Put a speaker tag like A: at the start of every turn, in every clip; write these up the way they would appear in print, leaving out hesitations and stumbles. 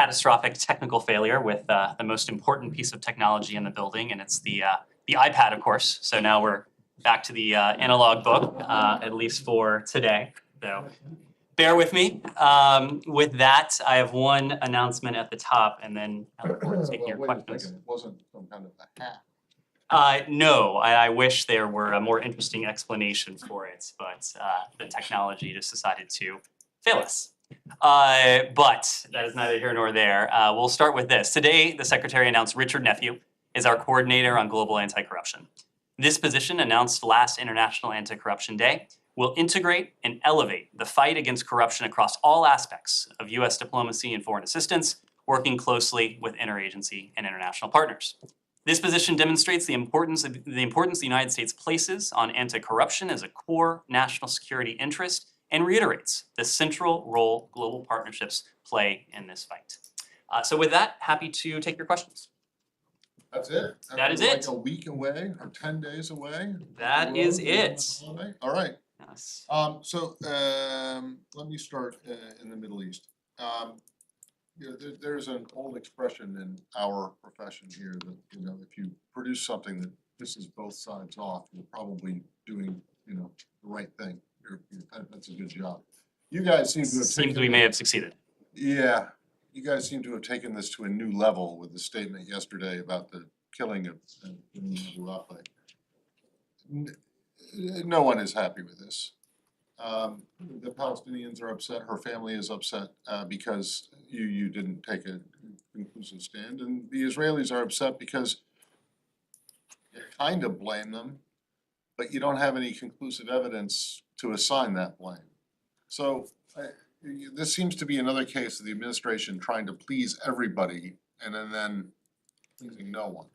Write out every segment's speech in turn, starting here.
A: catastrophic technical failure with the most important piece of technology in the building, and it's the iPad, of course. So now we're back to the analog book, at least for today. So bear with me. With that, I have one announcement at the top, and then I look forward to taking your questions.
B: It wasn't some kind of a hack.
A: No, I wish there were a more interesting explanation for it, but the technology just decided to fail us. But that is neither here nor there. We'll start with this. Today, the Secretary announced Richard Nephew is our coordinator on global anti-corruption. This position, announced last International Anti-Corruption Day, will integrate and elevate the fight against corruption across all aspects of U.S. diplomacy and foreign assistance, working closely with interagency and international partners. This position demonstrates the importance the United States places on anti-corruption as a core national security interest and reiterates the central role global partnerships play in this fight. So with that, happy to take your questions.
B: That's it?
A: That is
B: like
A: it.
B: A week away or 10 days away?
A: That is it.
B: All right.
A: Yes.
B: Let me start in the Middle East. There's an old expression in our profession here that, if you produce something that pisses both sides off, you're probably doing, the right thing. That's a good job. You guys seem to have
A: Seems we may have succeeded.
B: Yeah, you guys seem to have taken this to a new level with the statement yesterday about the killing of Abu No one is happy with this. The Palestinians are upset. Her family is upset because you didn't take a conclusive stand, and the Israelis are upset because you kind of blame them, but you don't have any conclusive evidence to assign that blame. So this seems to be another case of the administration trying to please everybody and then pleasing no one.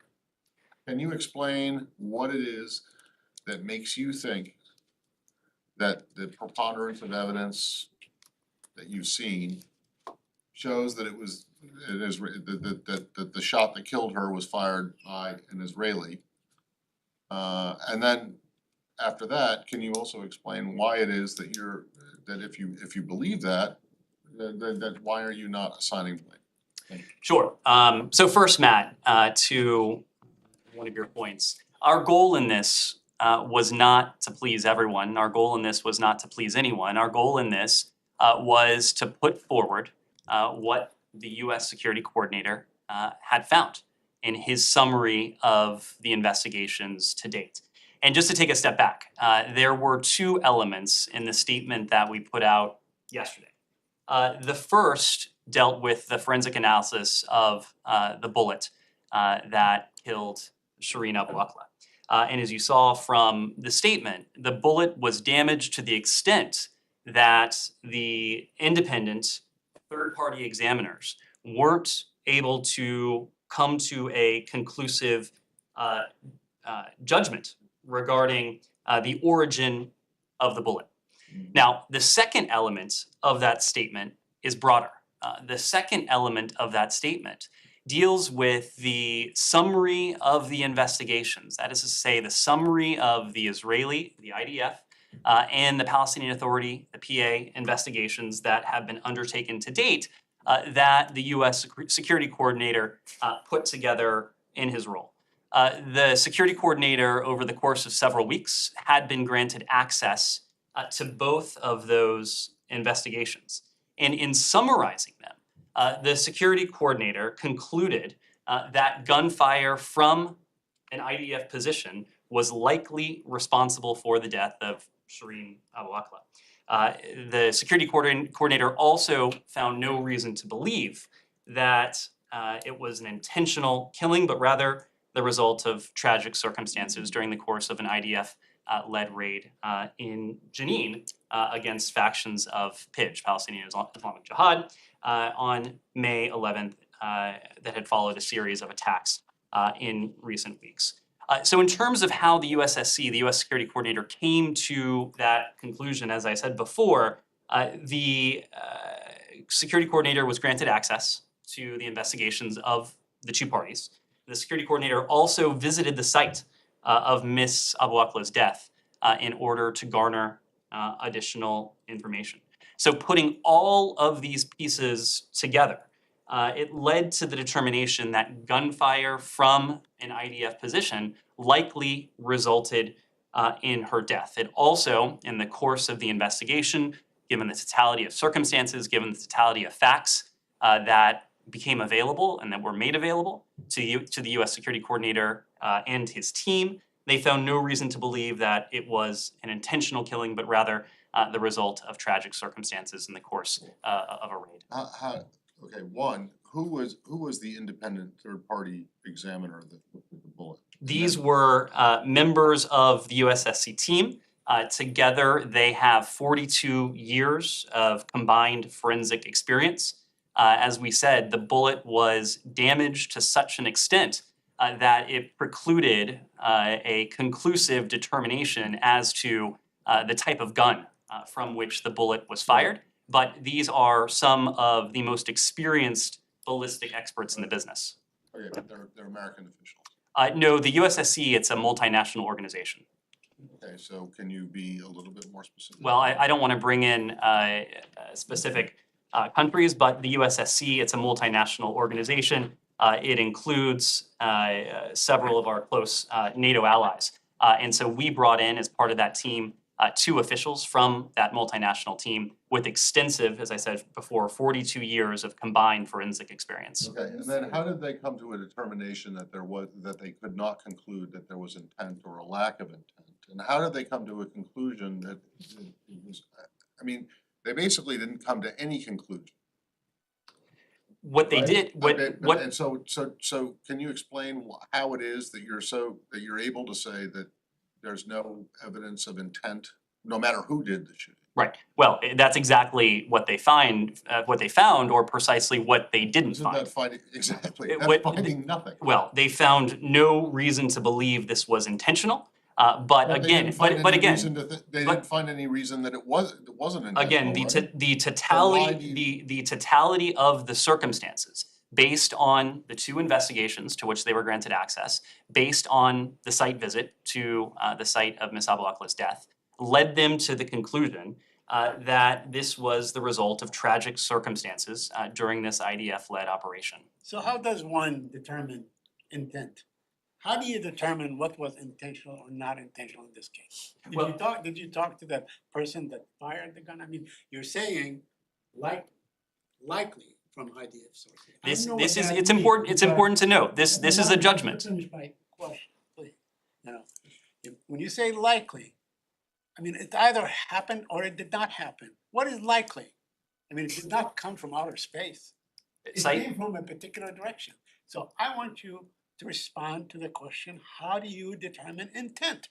B: Can you explain what it is that makes you think that the preponderance of evidence that you've seen shows that that the shot that killed her was fired by an Israeli? And then after that, can you also explain why it is that if you believe that why are you not assigning blame?
A: Sure. So first, Matt, to one of your points, our goal in this was not to please everyone. Our goal in this was not to please anyone. Our goal in this was to put forward what the U.S. Security Coordinator had found in his summary of the investigations to date. And just to take a step back, there were two elements in the statement that we put out yesterday. The first dealt with the forensic analysis of the bullet that killed Shireen Abu Akleh. And as you saw from the statement, the bullet was damaged to the extent that the independent third-party examiners weren't able to come to a conclusive judgment regarding the origin of the bullet. Now, the second element of that statement is broader. The second element of that statement deals with the summary of the investigations. That is to say, the summary of the Israeli, the IDF, and the Palestinian Authority, the PA, investigations that have been undertaken to date that the U.S. Security Coordinator put together in his role. The Security Coordinator, over the course of several weeks, had been granted access to both of those investigations. And in summarizing them, the Security Coordinator concluded that gunfire from an IDF position was likely responsible for the death of Shireen Abu Akleh. The Security Coordinator also found no reason to believe that it was an intentional killing, but rather the result of tragic circumstances during the course of an IDF-led raid in Jenin against factions of PIJ, Palestinian Islamic Jihad, on May 11th that had followed a series of attacks in recent weeks. So in terms of how the USSC, the U.S. Security Coordinator, came to that conclusion, as I said before, the Security Coordinator was granted access to the investigations of the two parties. The Security Coordinator also visited the site of Miss Abu Akleh's death in order to garner additional information. So putting all of these pieces together, it led to the determination that gunfire from an IDF position likely resulted in her death. It also, in the course of the investigation, given the totality of circumstances, given the totality of facts that became available and that were made available to the U.S. Security Coordinator and his team, they found no reason to believe that it was an intentional killing, but rather the result of tragic circumstances in the course of a raid.
B: Okay, one, who was the independent third-party examiner of the bullet?
A: These were members of the USSC team. Together, they have 42 years of combined forensic experience. As we said, the bullet was damaged to such an extent that it precluded a conclusive determination as to the type of gun from which the bullet was fired. But these are some of the most experienced ballistic experts in the business.
B: Okay, but they're American officials.
A: No, the USSC, it's a multinational organization.
B: Okay, so can you be a little bit more specific?
A: Well, I don't want to bring in specific countries, but the USSC, it's a multinational organization. It includes several of our close NATO allies. And so we brought in, as part of that team, 2 officials from that multinational team with extensive, as I said before, 42 years of combined forensic experience.
B: Okay, and then how did they come to a determination that they could not conclude that there was intent or a lack of intent? And how did they come to a conclusion that it was, I mean, they basically didn't come to any conclusion.
A: What they did,
B: And so can you explain how it is that you're able to say that there's no evidence of intent, no matter who did the shooting?
A: Right. Well, that's exactly what they found, or precisely what they didn't
B: Isn't
A: find.
B: that finding, exactly, that's
A: What-
B: finding nothing.
A: Well, they found no reason to believe this was intentional. But
B: They
A: again,
B: didn't find
A: but
B: any
A: again,
B: reason they didn't find any reason that it wasn't intentional,
A: again,
B: right?
A: the
B: So why do
A: totality, the totality of the circumstances, based on the 2 investigations to which they were granted access, based on the site visit to the site of Ms. Abuakla's death, led them to the conclusion that this was the result of tragic circumstances during this IDF-led operation.
C: So how does one determine intent? How do you determine what was intentional or not intentional in this case? Did you talk to the person that fired the gun? I mean, you're saying likely from IDF sources. I don't know what that
A: It's
C: means,
A: important
C: because-
A: to note, this is a judgment.
C: Finish my question, please. You know, when you say likely, I mean, it either happened or it did not happen. What is likely? I mean, it did not come from outer space. It
A: Site-
C: came from a particular direction. So I want you to respond to the question, how do you determine intent?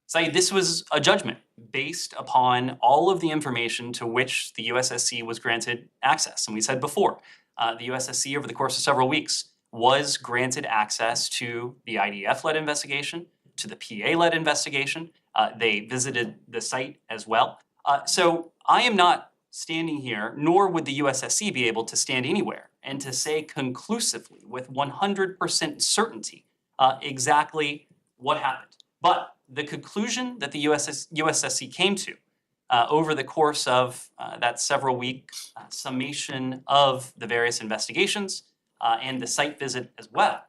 A: Saeed, this was a judgment based upon all of the information to which the USSC was granted access. And we said before, the USSC over the course of several weeks was granted access to the IDF-led investigation, to the PA-led investigation. They visited the site as well. So I am not standing here, nor would the USSC be able to stand anywhere and to say conclusively with 100% certainty exactly what happened. But the conclusion that the USSC came to over the course of that several week summation of the various investigations and the site visit as well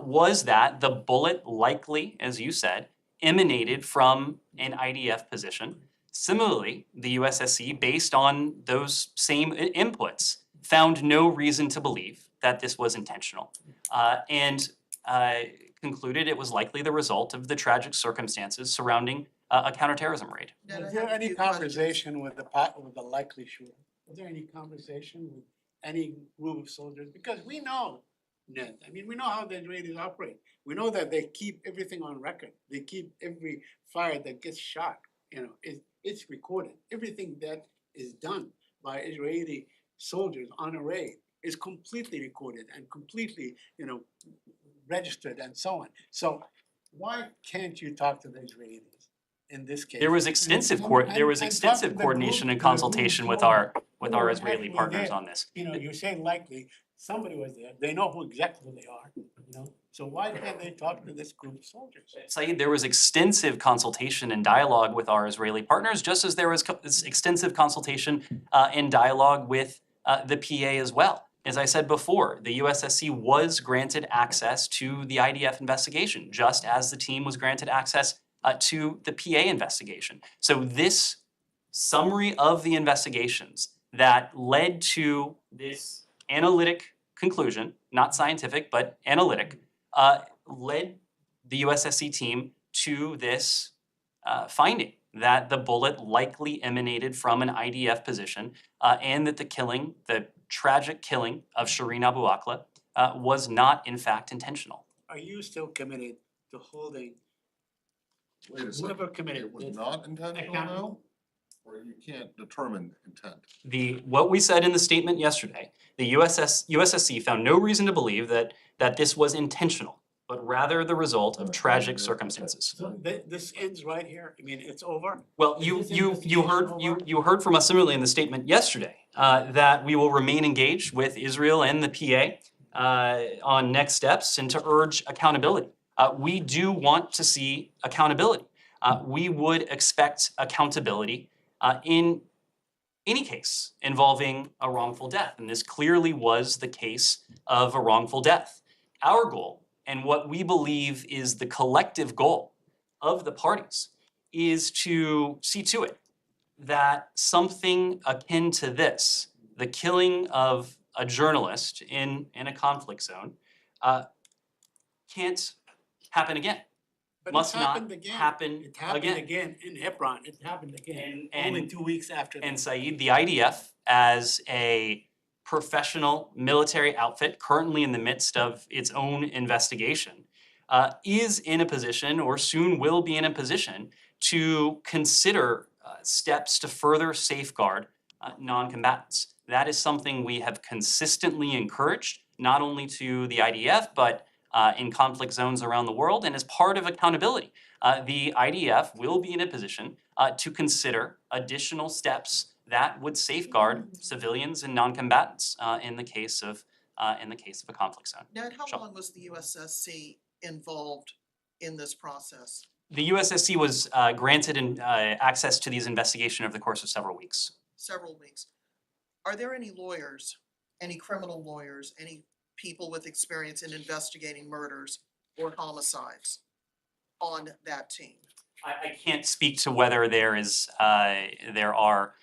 A: was that the bullet likely, as you said, emanated from an IDF position. Similarly, the USSC, based on those same inputs, found no reason to believe that this was intentional and concluded it was likely the result of the tragic circumstances surrounding a counterterrorism raid.
C: Was there any conversation with the likely shooter? Was there any conversation with any group of soldiers? Because we know, Ned, I mean, we know how the Israelis operate. We know that they keep everything on record. They keep every fire that gets shot, it's recorded. Everything that is done by Israeli soldiers on a raid is completely recorded and completely, registered and so on. So why can't you talk to the Israelis in this case?
A: There was extensive coordination and consultation with our Israeli partners on this.
C: You're saying likely, somebody was there, they know exactly who they are, So why can't they talk to this group of soldiers?
A: Saeed, there was extensive consultation and dialogue with our Israeli partners, just as there was extensive consultation and dialogue with the PA as well. as I said before, the USSC was granted access to the IDF investigation, just as the team was granted access to the PA investigation. So this summary of the investigations that led to this analytic conclusion, not scientific, but analytic, led the USSC team to this finding that the bullet likely emanated from an IDF position, and that the tragic killing of Shireen Abu Akleh, was not in fact intentional.
C: Are you still committed to holding
B: Wait a second,
C: whoever committed
B: it was
C: this
B: not intentional now?
C: accountable?
B: Or you can't determine intent?
A: What we said in the statement yesterday, the USSC found no reason to believe that this was intentional, but rather the result of tragic circumstances.
C: So this ends right here? I mean, it's over?
A: Well,
C: Is
A: you
C: this
A: you you heard
C: investigation over?
A: you heard from us similarly in the statement yesterday, that we will remain engaged with Israel and the PA on next steps and to urge accountability. We do want to see accountability. We would expect accountability in any case involving a wrongful death, and this clearly was the case of a wrongful death. Our goal, and what we believe is the collective goal of the parties, is to see to it that something akin to this, the killing of a journalist in a conflict zone, can't happen again.
C: But
A: Must
C: it
A: not
C: happened again.
A: happen
C: It happened
A: again.
C: again in Hebron. It happened again,
A: And-
C: only 2 weeks after that.
A: And Saeed, the IDF, as a professional military outfit currently in the midst of its own investigation, is in a position, or soon will be in a position, to consider steps to further safeguard non-combatants. That is something we have consistently encouraged, not only to the IDF, but in conflict zones around the world, and as part of accountability. The IDF will be in a position to consider additional steps that would safeguard civilians and non-combatants in the case of a conflict zone.
D: Ned, how
A: Sure.
D: long was the USSC involved in this process?
A: The USSC was granted access to these investigations over the course of several weeks.
D: Several weeks. Are there any lawyers, any criminal lawyers, any people with experience in investigating murders or homicides on that team?
A: I can't speak to whether there are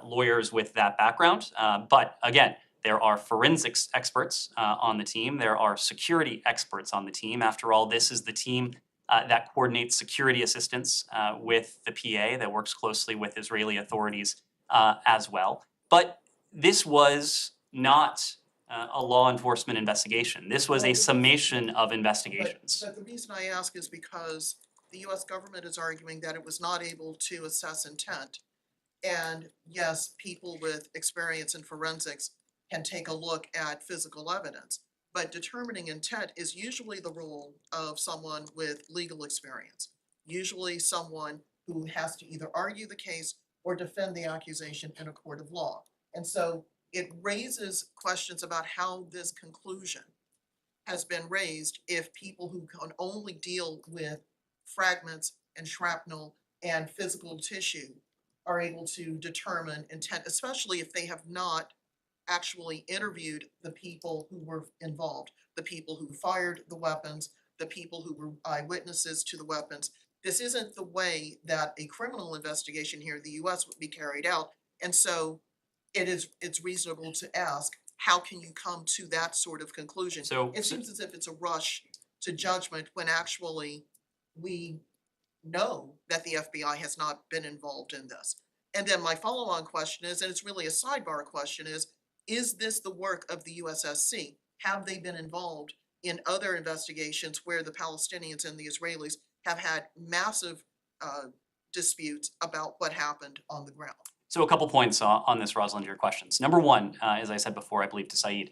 A: lawyers with that background, but again, there are forensics experts on the team. There are security experts on the team. After all, this is the team that coordinates security assistance with the PA, that works closely with Israeli authorities as well. But this was not a law enforcement investigation. This was a summation of investigations.
D: But the reason I ask is because the US government is arguing that it was not able to assess intent. And yes, people with experience in forensics can take a look at physical evidence, but determining intent is usually the role of someone with legal experience. Usually someone who has to either argue the case or defend the accusation in a court of law. And so it raises questions about how this conclusion has been raised if people who can only deal with fragments and shrapnel and physical tissue are able to determine intent, especially if they have not actually interviewed the people who were involved, the people who fired the weapons, the people who were eyewitnesses to the weapons. This isn't the way that a criminal investigation here in the US would be carried out. And so it's reasonable to ask, how can you come to that sort of conclusion?
A: So-
D: It seems as if it's a rush to judgment when actually we know that the FBI has not been involved in this. And then my follow-on question is, and it's really a sidebar question, is this the work of the USSC? Have they been involved in other investigations where the Palestinians and the Israelis have had massive disputes about what happened on the ground?
A: So a couple points on this, Rosalind, to your questions. Number one, as I said before, I believe to Saeed,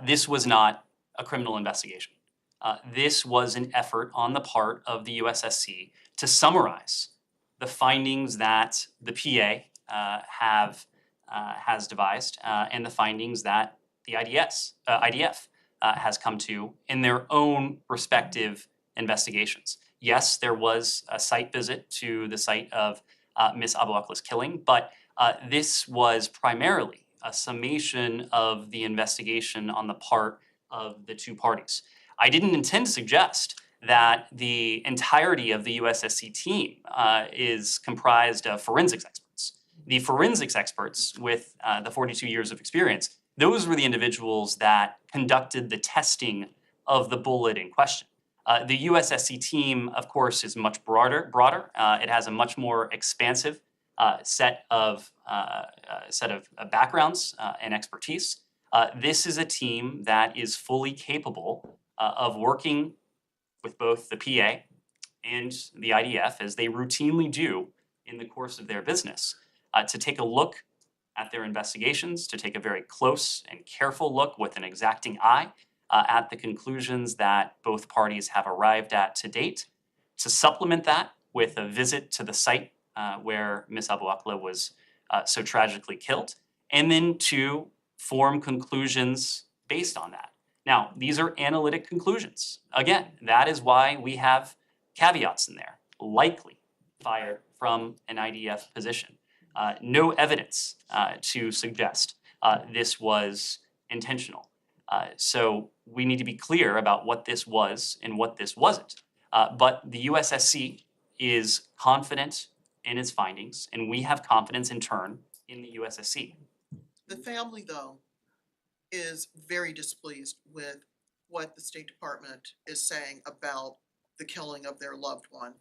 A: this was not a criminal investigation. This was an effort on the part of the USSC to summarize the findings that the PA has devised and the findings that the IDF has come to in their own respective investigations. Yes, there was a site visit to the site of Miss Abu Akleh's killing, but this was primarily a summation of the investigation on the part of the two parties. I didn't intend to suggest that the entirety of the USSC team is comprised of forensics experts. The forensics experts with the 42 years of experience, those were the individuals that conducted the testing of the bullet in question. The USSC team, of course, is much broader. It has a much more expansive set of backgrounds and expertise. This is a team that is fully capable of working with both the PA and the IDF, as they routinely do in the course of their business, to take a look at their investigations, to take a very close and careful look with an exacting eye at the conclusions that both parties have arrived at to date, to supplement that with a visit to the site where Ms. Abu Akleh was so tragically killed, and then to form conclusions based on that. Now, these are analytic conclusions. Again, that is why we have caveats in there. Likely fired from an IDF position. No evidence to suggest this was intentional. So we need to be clear about what this was and what this wasn't. But the USSC is confident in its findings, and we have confidence in turn in the USSC.
D: The family, though, is very displeased with what the State Department is saying about the killing of their loved one.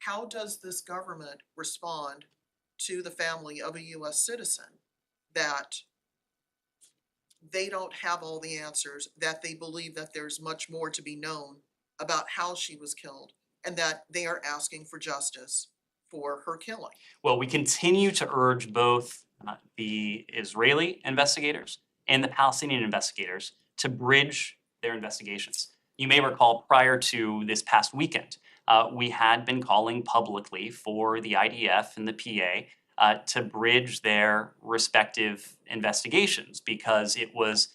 D: How does this government respond to the family of a US citizen that they don't have all the answers, that they believe that there's much more to be known about how she was killed, and that they are asking for justice for her killing?
A: Well, we continue to urge both the Israeli investigators and the Palestinian investigators to bridge their investigations. You may recall prior to this past weekend, we had been calling publicly for the IDF and the PA to bridge their respective investigations, because it was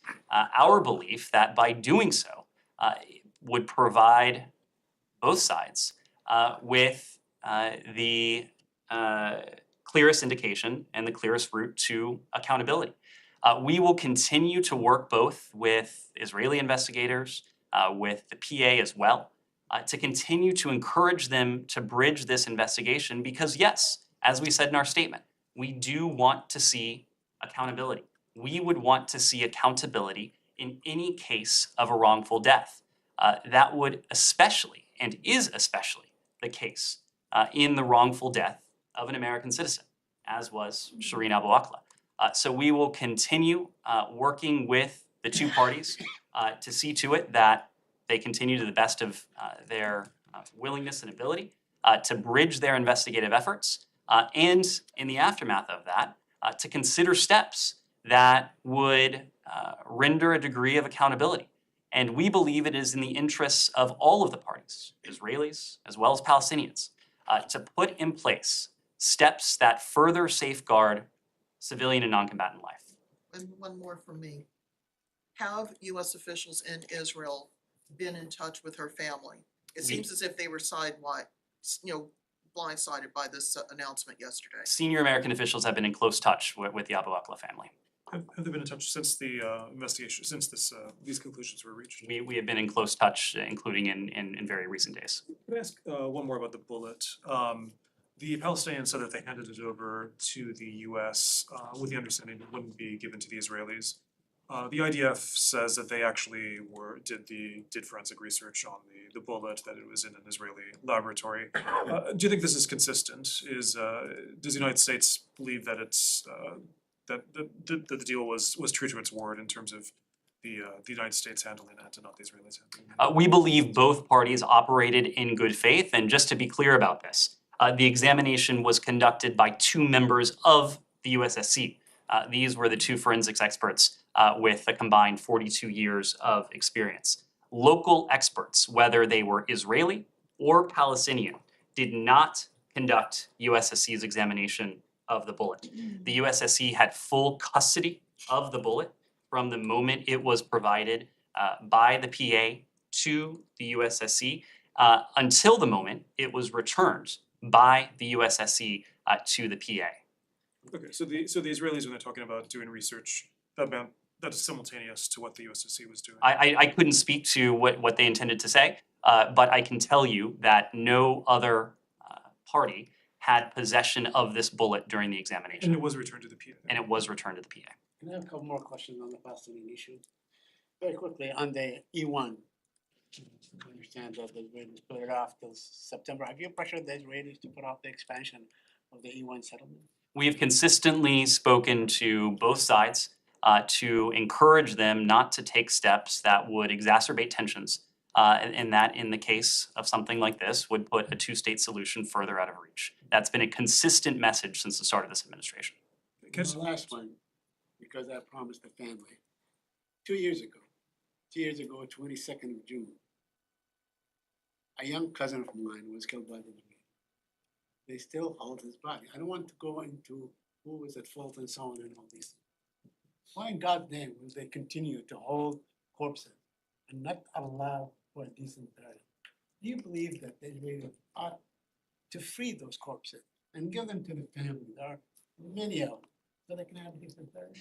A: our belief that by doing so would provide both sides with the clearest indication and the clearest route to accountability. We will continue to work both with Israeli investigators, with the PA as well, to continue to encourage them to bridge this investigation, because yes, as we said in our statement, we do want to see accountability. We would want to see accountability in any case of a wrongful death. That would especially, and is especially, the case in the wrongful death of an American citizen, as was Shireen Abu Akleh. So we will continue working with the two parties to see to it that they continue to the best of their willingness and ability to bridge their investigative efforts, and in the aftermath of that, to consider steps that would render a degree of accountability. And we believe it is in the interests of all of the parties, Israelis as well as Palestinians, to put in place steps that further safeguard civilian and non-combatant life.
D: And one more from me. Have US officials in Israel been in touch with her family? It seems as if they were blindsided by this announcement yesterday.
A: Senior American officials have been in close touch with the Abu Akleh family.
E: Have they been in touch since the investigation, since these conclusions were reached?
A: We have been in close touch, including in very recent days.
E: Can I ask one more about the bullet? The Palestinians said that they handed it over to the US with the understanding it wouldn't be given to the Israelis. The IDF says that they actually did forensic research on the bullet, that it was in an Israeli laboratory. Do you think this is consistent? Does the United States believe that it's that the deal was true to its word in terms of the United States handling it and not the Israelis handling it?
A: We believe both parties operated in good faith, and just to be clear about this, the examination was conducted by two members of the USSC. These were the two forensics experts with a combined 42 years of experience. Local experts, whether they were Israeli or Palestinian, did not conduct USSC's examination of the bullet. The USSC had full custody of the bullet from the moment it was provided by the PA to the USSC until the moment it was returned by the USSC to the PA.
E: Okay, so the Israelis, when they're talking about doing research, that is simultaneous to what the USSC was doing.
A: I couldn't speak to what they intended to say, but I can tell you that no other party had possession of this bullet during the
E: And
A: examination,
E: it was returned to the PA.
A: and it was returned to the PA.
C: Can I have a couple more questions on the Palestinian issue? Very quickly, on the E1. I understand that the Israelis put it off till September. Have you pressured the Israelis to put off the expansion of the E1 settlement?
A: We have consistently spoken to both sides to encourage them not to take steps that would exacerbate tensions, and that in the case of something like this would put a two-state solution further out of reach. That's been a consistent message since the start of this administration.
E: Can I just-
C: The last one, because I promised the family. 2 years ago, 22nd of June, a young cousin of mine was killed by the Israelis. They still hold his body. I don't want to go into who was at fault and so on and all these things. Why in God's name will they continue to hold corpses and not allow for a decent burial? Do you believe that the Israelis ought to free those corpses and give them to the family? There are many of them, so they can have a decent burial.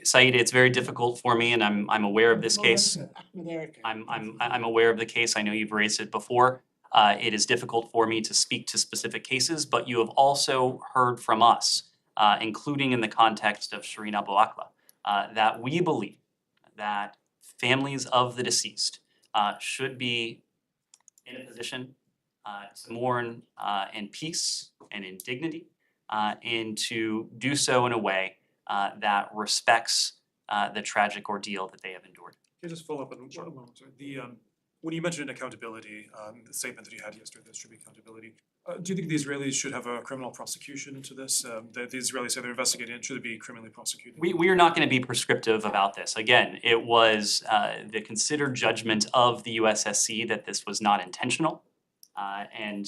A: Saeed, it's very difficult for me, and I'm aware of this case.
C: Ahmed Erica.
A: I'm aware of the case. I know you've raised it before. It is difficult for me to speak to specific cases, but you have also heard from us, including in the context of Shireen Abu Akleh, that we believe that families of the deceased should be in a position to mourn in peace and in dignity, and to do so in a way that respects the tragic ordeal that they have endured.
E: Can I just follow up on one moment, sorry. When you mentioned accountability, the statement that you had yesterday, there should be accountability. Do you think the Israelis should have a criminal prosecution into this? The Israelis say they're investigating, should it be criminally prosecuted?
A: We are not going to be prescriptive about this. Again, it was the considered judgment of the USSC that this was not intentional, and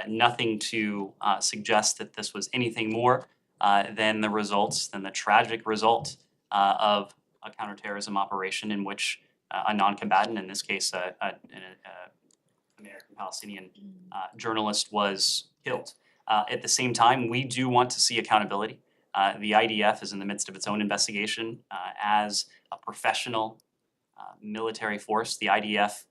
A: nothing to suggest that this was anything more than the tragic result of a counterterrorism operation in which a non-combatant, in this case, an American Palestinian journalist, was killed. At the same time, we do want to see accountability. The IDF is in the midst of its own investigation as a professional military force. The IDF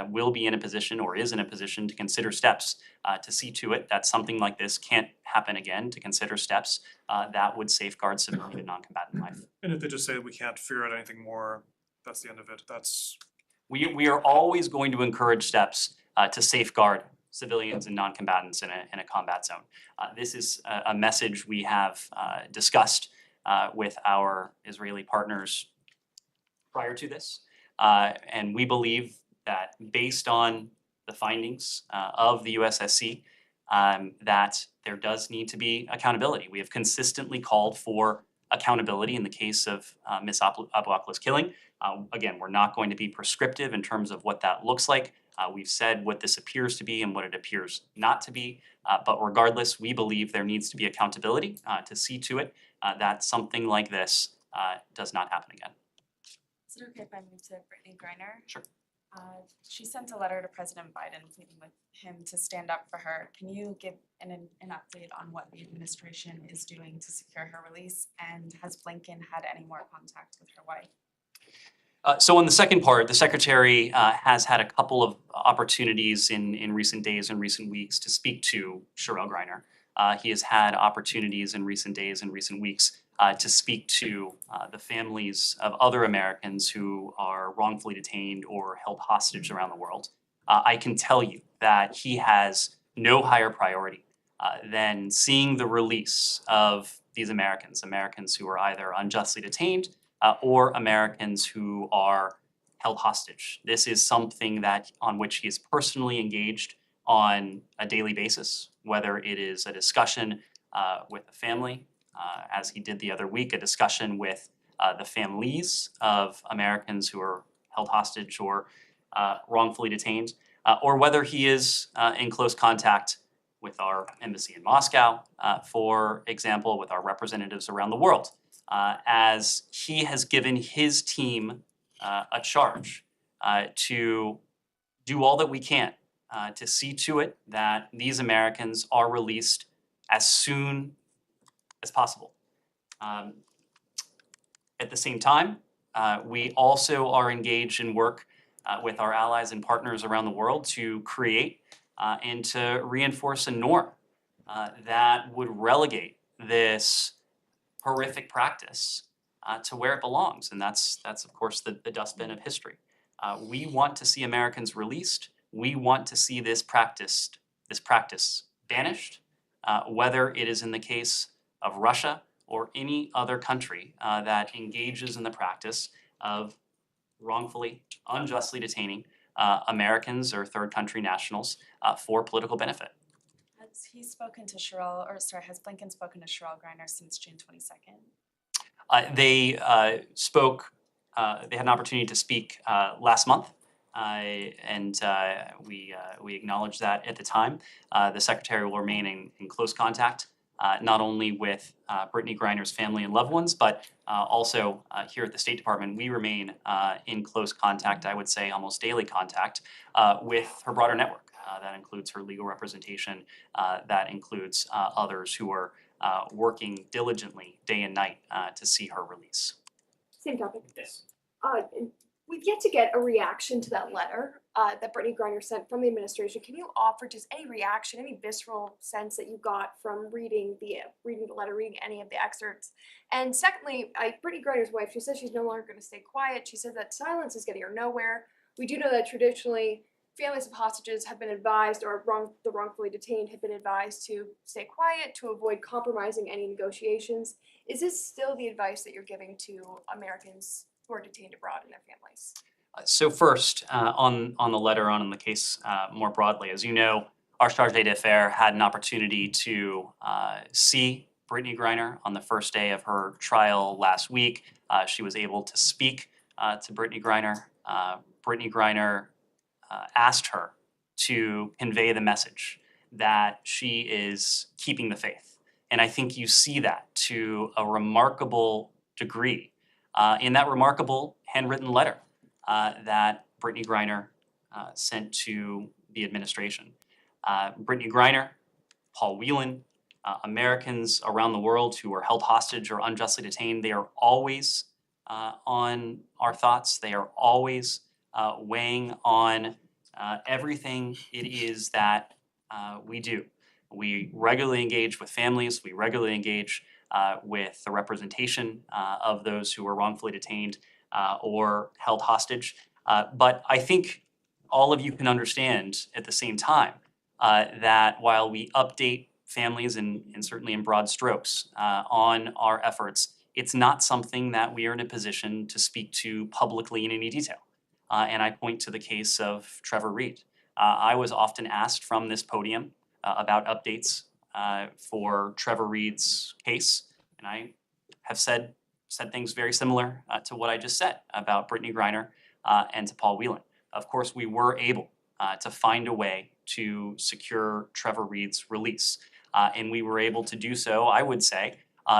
A: will be in a position, or is in a position, to consider steps to see to it that something like this can't happen again, to consider steps that would safeguard civilian and non-combatant life.
E: And if they just say we can't figure out anything more, that's the end of it, that's.
A: We are always going to encourage steps to safeguard civilians and non-combatants in a combat zone. This is a message we have discussed with our Israeli partners prior to this. And we believe that based on the findings of the USSC, that there does need to be accountability. We have consistently called for accountability in the case of Ms. Abu Akleh's killing. Again, we're not going to be prescriptive in terms of what that looks like. We've said what this appears to be and what it appears not to be. But regardless, we believe there needs to be accountability to see to it that something like this does not happen again.
F: Is it okay if I move to Brittany Greiner?
A: Sure.
F: She sent a letter to President Biden pleading with him to stand up for her. Can you give an update on what the administration is doing to secure her release? And has Blinken had any more contact with her wife?
A: So on the second part, the Secretary has had a couple of opportunities in recent days and recent weeks to speak to Trevor Reed. He has had opportunities in recent days and recent weeks to speak to the families of other Americans who are wrongfully detained or held hostage around the world. I can tell you that he has no higher priority than seeing the release of these Americans who are either unjustly detained or Americans who are held hostage. This is something on which he is personally engaged on a daily basis, whether it is a discussion with the family, as he did the other week, a discussion with the families of Americans who are held hostage or wrongfully detained, or whether he is in close contact with our embassy in Moscow, for example, with our representatives around the world, as he has given his team a charge to do all that we can to see to it that these Americans are released as soon as possible. At the same time, we also are engaged in work with our allies and partners around the world to create and to reinforce a norm that would relegate this horrific practice to where it belongs, and that's of course the dustbin of history. We want to see Americans released. We want to see this practice banished, whether it is in the case of Russia or any other country that engages in the practice of wrongfully, unjustly detaining Americans or third country nationals for political benefit.
F: Has Blinken spoken to Cheryl Greiner since June 22nd?
A: They spoke, they had an opportunity to speak last month, and we acknowledged that at the time. The Secretary will remain in close contact, not only with Brittany Griner's family and loved ones, but also here at the State Department, we remain in close contact, I would say almost daily contact, with her broader network. That includes her legal representation, that includes others who are working diligently day and night to see her release.
G: Same topic.
A: Yes.
G: We've yet to get a reaction to that letter that Brittany Greiner sent from the administration. Can you offer just any reaction, any visceral sense that you got from reading the letter, reading any of the excerpts? And secondly, Brittany Griner's wife, she says she's no longer going to stay quiet. She said that silence is getting her nowhere. We do know that traditionally families of hostages have been advised, or the wrongfully detained have been advised to stay quiet to avoid compromising any negotiations. Is this still the advice that you're giving to Americans who are detained abroad and their families?
A: So first, on the letter, on the case more broadly, as you know, our charge d'affaires had an opportunity to see Brittany Greiner on the first day of her trial last week. She was able to speak to Brittany Greiner. Brittany Greiner asked her to convey the message that she is keeping the faith. And I think you see that to a remarkable degree in that remarkable handwritten letter that Brittany Greiner sent to the administration. Brittany Greiner, Paul Whelan, Americans around the world who are held hostage or unjustly detained, they are always on our thoughts. They are always weighing on everything it is that we do. We regularly engage with families. We regularly engage with the representation of those who are wrongfully detained or held hostage. But I think all of you can understand at the same time that while we update families and certainly in broad strokes on our efforts, it's not something that we are in a position to speak to publicly in any detail. And I point to the case of Trevor Reed. I was often asked from this podium about updates for Trevor Reed's case, and I have said things very similar to what I just said about Brittany Greiner and to Paul Whelan. Of course, we were able to find a way to secure Trevor Reed's release, and we were able to do so, I would say,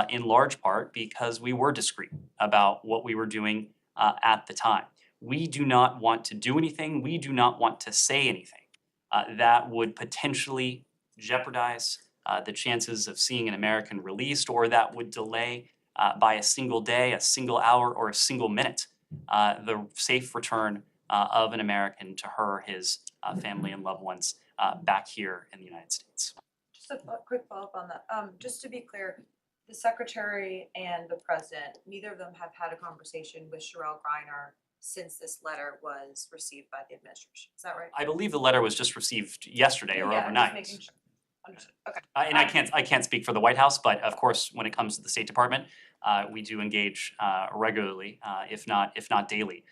A: in large part because we were discreet about what we were doing at the time. We do not want to do anything, we do not want to say anything that would potentially jeopardize the chances of seeing an American released, or that would delay by a single day, a single hour, or a single minute the safe return of an American to her, his family and loved ones back here in the United States.
H: Just a quick follow-up on that. Just to be clear, the Secretary and the President, neither of them have had a conversation with Cheryl Greiner since this letter was received by the administration. Is that right?
A: I believe the letter was just received yesterday or
H: Yeah, I'm
A: overnight.
H: just making sure. Understood. Okay.
A: And I can't speak for the White House, but of course, when it comes to the State Department, we do engage regularly, if not daily,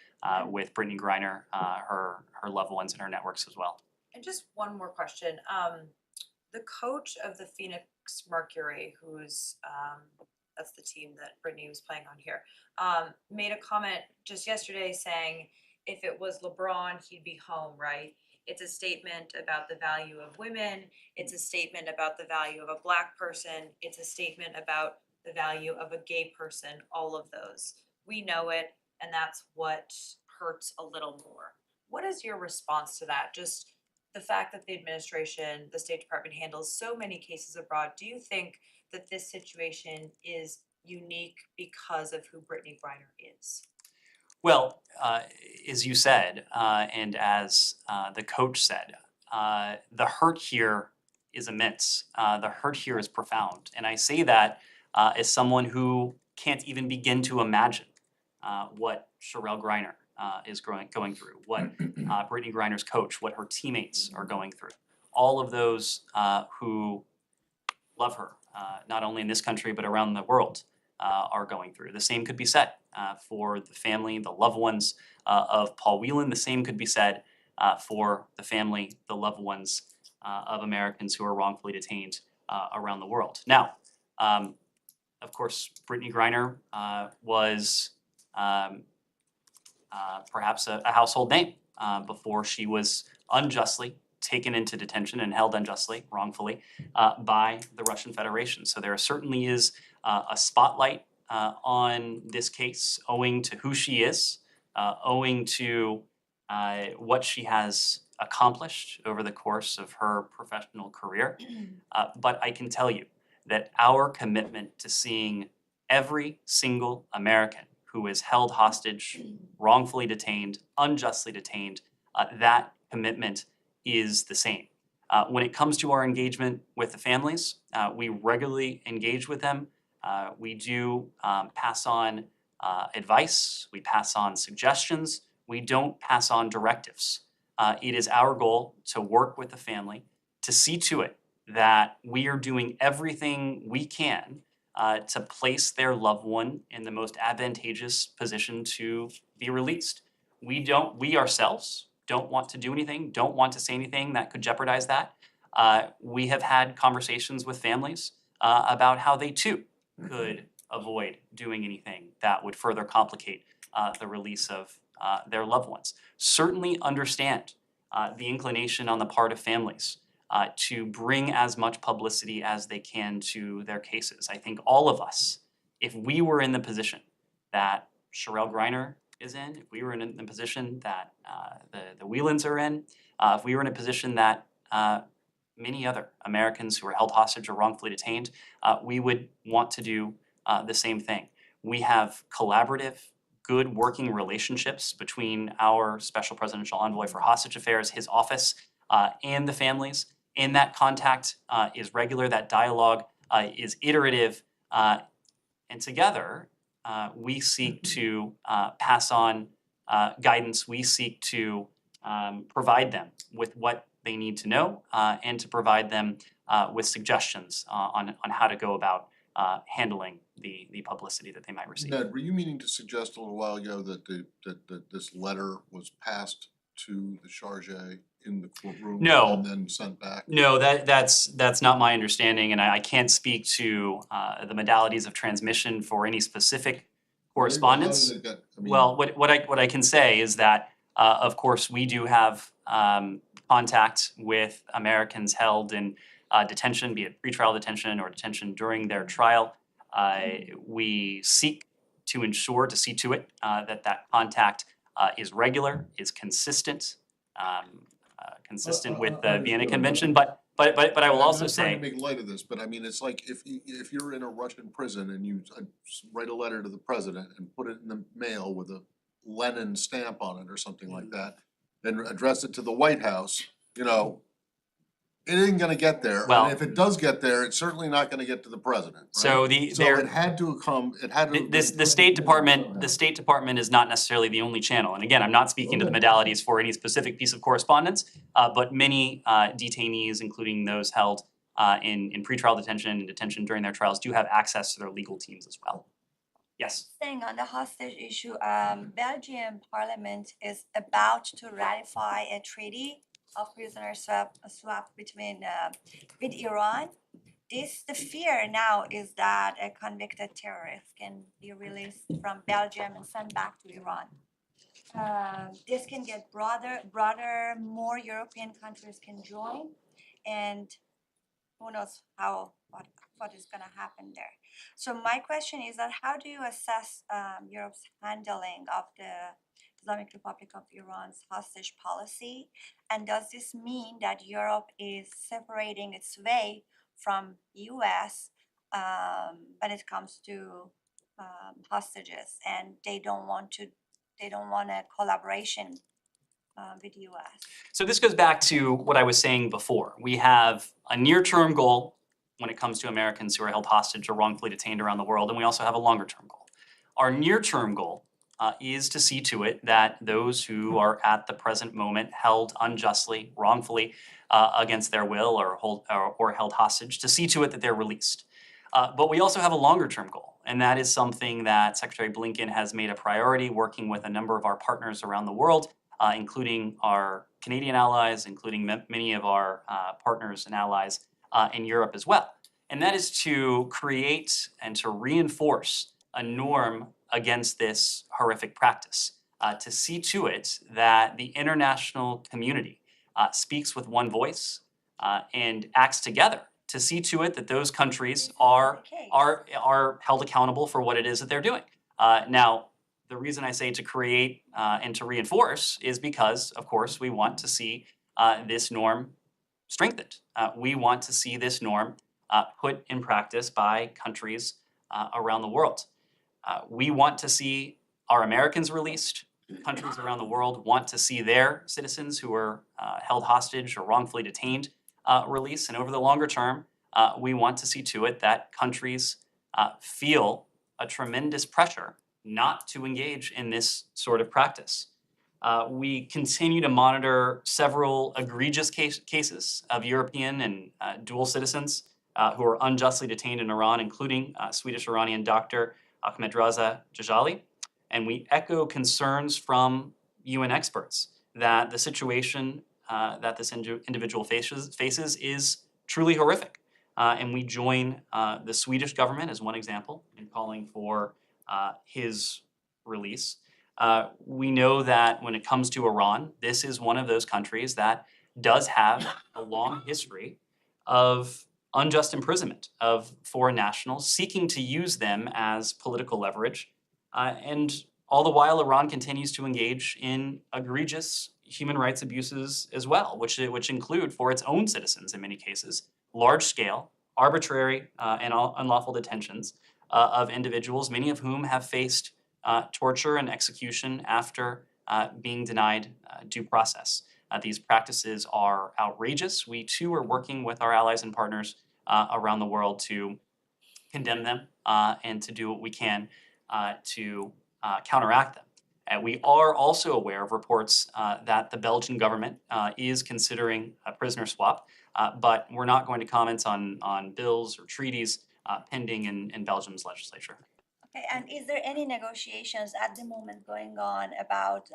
A: with Brittany Greiner, her loved ones and her networks as well.
H: And just one more question. The coach of the Phoenix Mercury, who's that's the team that Brittany was playing on here, made a comment just yesterday saying if it was LeBron, he'd be home, right? It's a statement about the value of women. It's a statement about the value of a Black person. It's a statement about the value of a gay person, all of those. We know it, and that's what hurts a little more. What is your response to that? Just the fact that the administration, the State Department handles so many cases abroad, do you think that this situation is unique because of who Brittany Griner is?
A: Well, as you said, and as the coach said, the hurt here is immense. The hurt here is profound. And I say that as someone who can't even begin to imagine what Sherelle Greiner is going through, what Brittany Griner's coach, what her teammates are going through. All of those who love her, not only in this country, but around the world, are going through. The same could be said for the family, the loved ones of Paul Whelan. The same could be said for the family, the loved ones of Americans who are wrongfully detained around the world. Now, of course, Brittany Griner was perhaps a household name before she was unjustly taken into detention and held unjustly, wrongfully, by the Russian Federation. So there certainly is a spotlight on this case owing to who she is, owing to what she has accomplished over the course of her professional career. But I can tell you that our commitment to seeing every single American who is held hostage, wrongfully detained, unjustly detained, that commitment is the same. When it comes to our engagement with the families, we regularly engage with them. We do pass on advice, we pass on suggestions, we don't pass on directives. It is our goal to work with the family to see to it that we are doing everything we can to place their loved one in the most advantageous position to be released. We ourselves don't want to do anything, don't want to say anything that could jeopardize that. We have had conversations with families about how they too could avoid doing anything that would further complicate the release of their loved ones. Certainly understand the inclination on the part of families to bring as much publicity as they can to their cases. I think all of us, if we were in the position that Sherelle Greiner is in, if we were in the position that the Whelans are in, if we were in a position that many other Americans who are held hostage or wrongfully detained, we would want to do the same thing. We have collaborative, good working relationships between our Special Presidential Envoy for Hostage Affairs, his office, and the families. And that contact is regular, that dialogue is iterative, and together we seek to pass on guidance, we seek to provide them with what they need to know and to provide them with suggestions on how to go about handling the publicity that they might receive.
B: Ned, were you meaning to suggest a little while ago that that this letter was passed to the charge in the courtroom?
A: No.
B: And then sent back?
A: No, that's not my understanding, and I can't speak to the modalities of transmission for any specific correspondence.
B: How did it get- I mean,
A: Well, what I can say is that, of course, we do have contact with Americans held in detention, be it pretrial detention or detention during their trial. We seek to ensure, to see to it, that contact is regular, is consistent, consistent with the Vienna
B: understood.
A: Convention, but I will also
B: I'm not trying
A: say,
B: to make light of this, but I mean, it's like if you're in a Russian prison and you write a letter to the president and put it in the mail with a Lenin stamp on it or something like that, and address it to the White House, you know, it isn't gonna get there.
A: Well-
B: And if it does get there, it's certainly not gonna get to the president, right?
A: so
B: So it had to come, it had to.
A: the State Department is not necessarily the only channel. And again, I'm not speaking to the modalities for any specific piece of correspondence, but many detainees, including those held in pretrial detention and detention during their trials, do have access to their legal teams as well. Yes.
I: Staying on the hostage issue, Belgian parliament is about to ratify a treaty of prisoner swap between with Iran. The fear now is that a convicted terrorist can be released from Belgium and sent back to Iran. This can get broader, more European countries can join, and who knows what is gonna happen there. So my question is that how do you assess Europe's handling of the Islamic Republic of Iran's hostage policy? And does this mean that Europe is separating its way from US when it comes to hostages, and they don't want a collaboration with US.
A: So this goes back to what I was saying before. We have a near-term goal when it comes to Americans who are held hostage or wrongfully detained around the world, and we also have a longer-term goal. Our near-term goal is to see to it that those who are at the present moment held unjustly, wrongfully, against their will or held hostage, to see to it that they're released. But we also have a longer-term goal, and that is something that Secretary Blinken has made a priority, working with a number of our partners around the world, including our Canadian allies, including many of our partners and allies in Europe as well. And that is to create and to reinforce a norm against this horrific practice, to see to it that the international community speaks with one voice and acts together to see to it that those countries are held accountable for what it is that they're doing. Now, the reason I say to create and to reinforce is because, of course, we want to see this norm strengthened. We want to see this norm put in practice by countries around the world. We want to see our Americans released. Countries around the world want to see their citizens who are held hostage or wrongfully detained released. And over the longer term, we want to see to it that countries feel a tremendous pressure not to engage in this sort of practice. We continue to monitor several egregious cases of European and dual citizens who are unjustly detained in Iran, including Swedish-Iranian doctor Ahmadreza Jajali. And we echo concerns from UN experts that the situation that this individual faces is truly horrific. And we join the Swedish government, as one example, in calling for his release. We know that when it comes to Iran, this is one of those countries that does have a long history of unjust imprisonment of foreign nationals, seeking to use them as political leverage. And all the while, Iran continues to engage in egregious human rights abuses as well, which include, for its own citizens in many cases, large-scale, arbitrary, and unlawful detentions of individuals, many of whom have faced torture and execution after being denied due process. These practices are outrageous. We too are working with our allies and partners around the world to condemn them and to do what we can to counteract them. We are also aware of reports that the Belgian government is considering a prisoner swap, but we're not going to comment on bills or treaties pending in Belgium's legislature.
I: Okay, and is there any negotiations at the moment going on about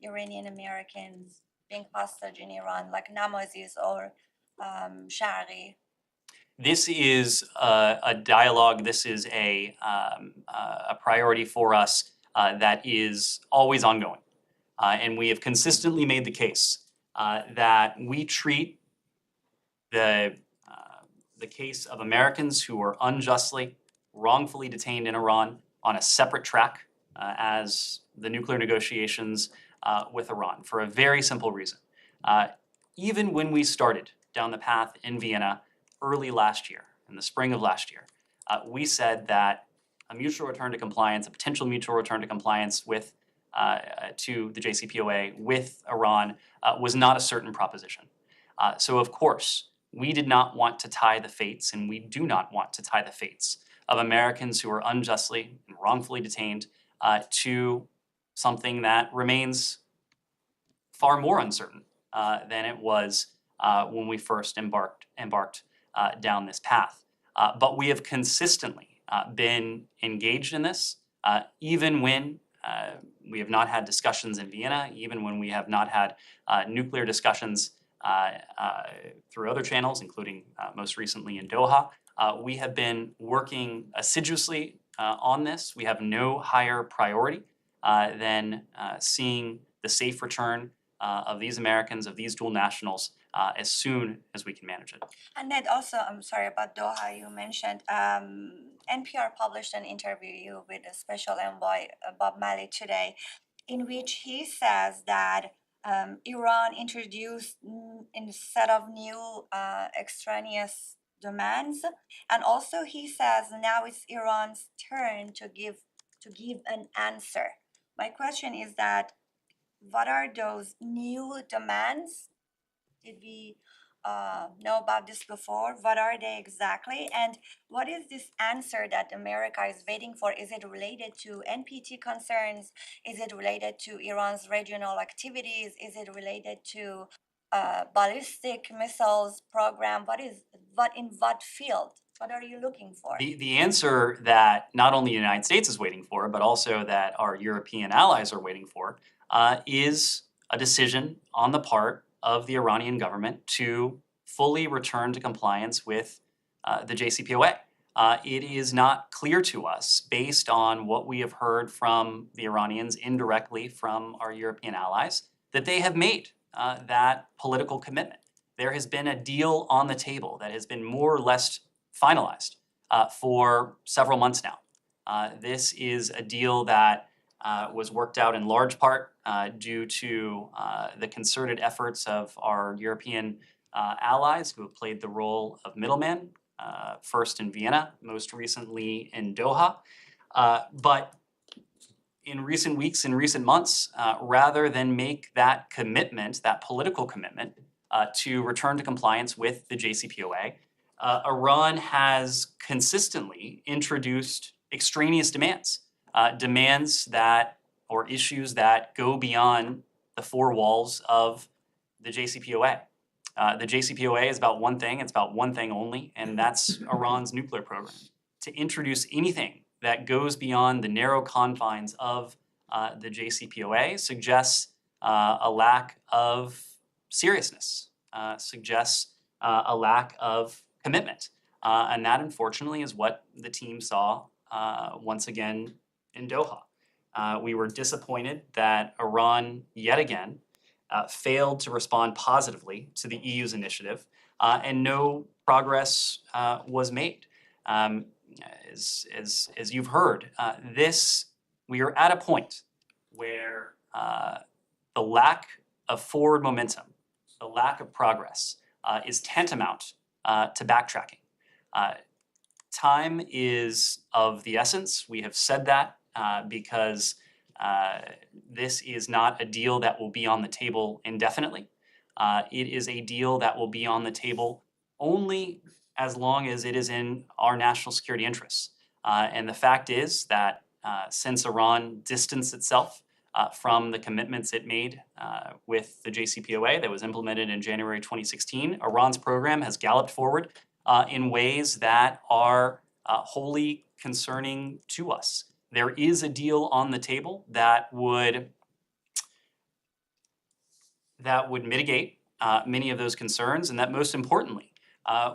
I: Iranian Americans being hostage in Iran, like Namazis or Shari?
A: This is a dialogue. This is a priority for us that is always ongoing. And we have consistently made the case that we treat the case of Americans who are unjustly, wrongfully detained in Iran on a separate track as the nuclear negotiations with Iran, for a very simple reason. Even when we started down the path in Vienna early last year, in the spring of last year, we said that a mutual return to compliance, a potential mutual return to compliance with to the JCPOA with Iran was not a certain proposition. So of course, we did not want to tie the fates, and we do not want to tie the fates of Americans who are unjustly and wrongfully detained to something that remains far more uncertain than it was when we first embarked down this path. But we have consistently been engaged in this, even when we have not had discussions in Vienna, even when we have not had nuclear discussions through other channels, including most recently in Doha. We have been working assiduously on this. We have no higher priority than seeing the safe return of these Americans, of these dual nationals, as soon as we can manage it.
I: And Ned, also, I'm sorry about Doha, you mentioned NPR published an interview with a special envoy, Bob Malley, today, in which he says that Iran introduced, instead of new extraneous demands. And also he says now it's Iran's turn to give an answer. My question is that what are those new demands? Did we know about this before? What are they exactly? And what is this answer that America is waiting for? Is it related to NPT concerns? Is it related to Iran's regional activities? Is it related to ballistic missiles program? In what field? What are you looking for?
A: The answer that not only the United States is waiting for, but also that our European allies are waiting for, is a decision on the part of the Iranian government to fully return to compliance with the JCPOA. It is not clear to us, based on what we have heard from the Iranians indirectly from our European allies, that they have made that political commitment. There has been a deal on the table that has been more or less finalized for several months now. This is a deal that was worked out in large part due to the concerted efforts of our European allies who have played the role of middleman, first in Vienna, most recently in Doha. But in recent weeks, in recent months, rather than make that commitment, that political commitment, to return to compliance with the JCPOA, Iran has consistently introduced extraneous demands, demands that, or issues that go beyond the four walls of the JCPOA. The JCPOA is about one thing, it's about one thing only, and that's Iran's nuclear program. To introduce anything that goes beyond the narrow confines of the JCPOA suggests a lack of seriousness, suggests a lack of commitment. And that, unfortunately, is what the team saw once again in Doha. We were disappointed that Iran, yet again, failed to respond positively to the EU's initiative, and no progress was made. As you've heard, we are at a point where the lack of forward momentum, the lack of progress, is tantamount to backtracking. Time is of the essence. We have said that because this is not a deal that will be on the table indefinitely. It is a deal that will be on the table only as long as it is in our national security interests. And the fact is that since Iran distanced itself from the commitments it made with the JCPOA that was implemented in January 2016, Iran's program has galloped forward in ways that are wholly concerning to us. There is a deal on the table that would mitigate many of those concerns, and that most importantly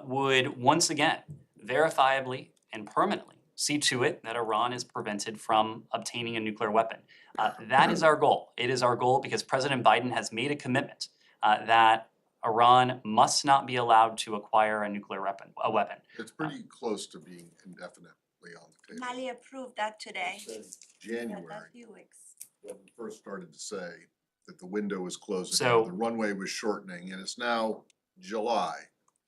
A: would once again verifiably and permanently see to it that Iran is prevented from obtaining a nuclear weapon. That is our goal. It is our goal because President Biden has made a commitment that Iran must not be allowed to acquire a nuclear weapon.
B: It's pretty close to being indefinitely on the table.
I: Mali approved that today.
B: January,
I: That few weeks.
B: when we first started to say that the window was closing,
A: So-
B: the runway was shortening, and it's now July.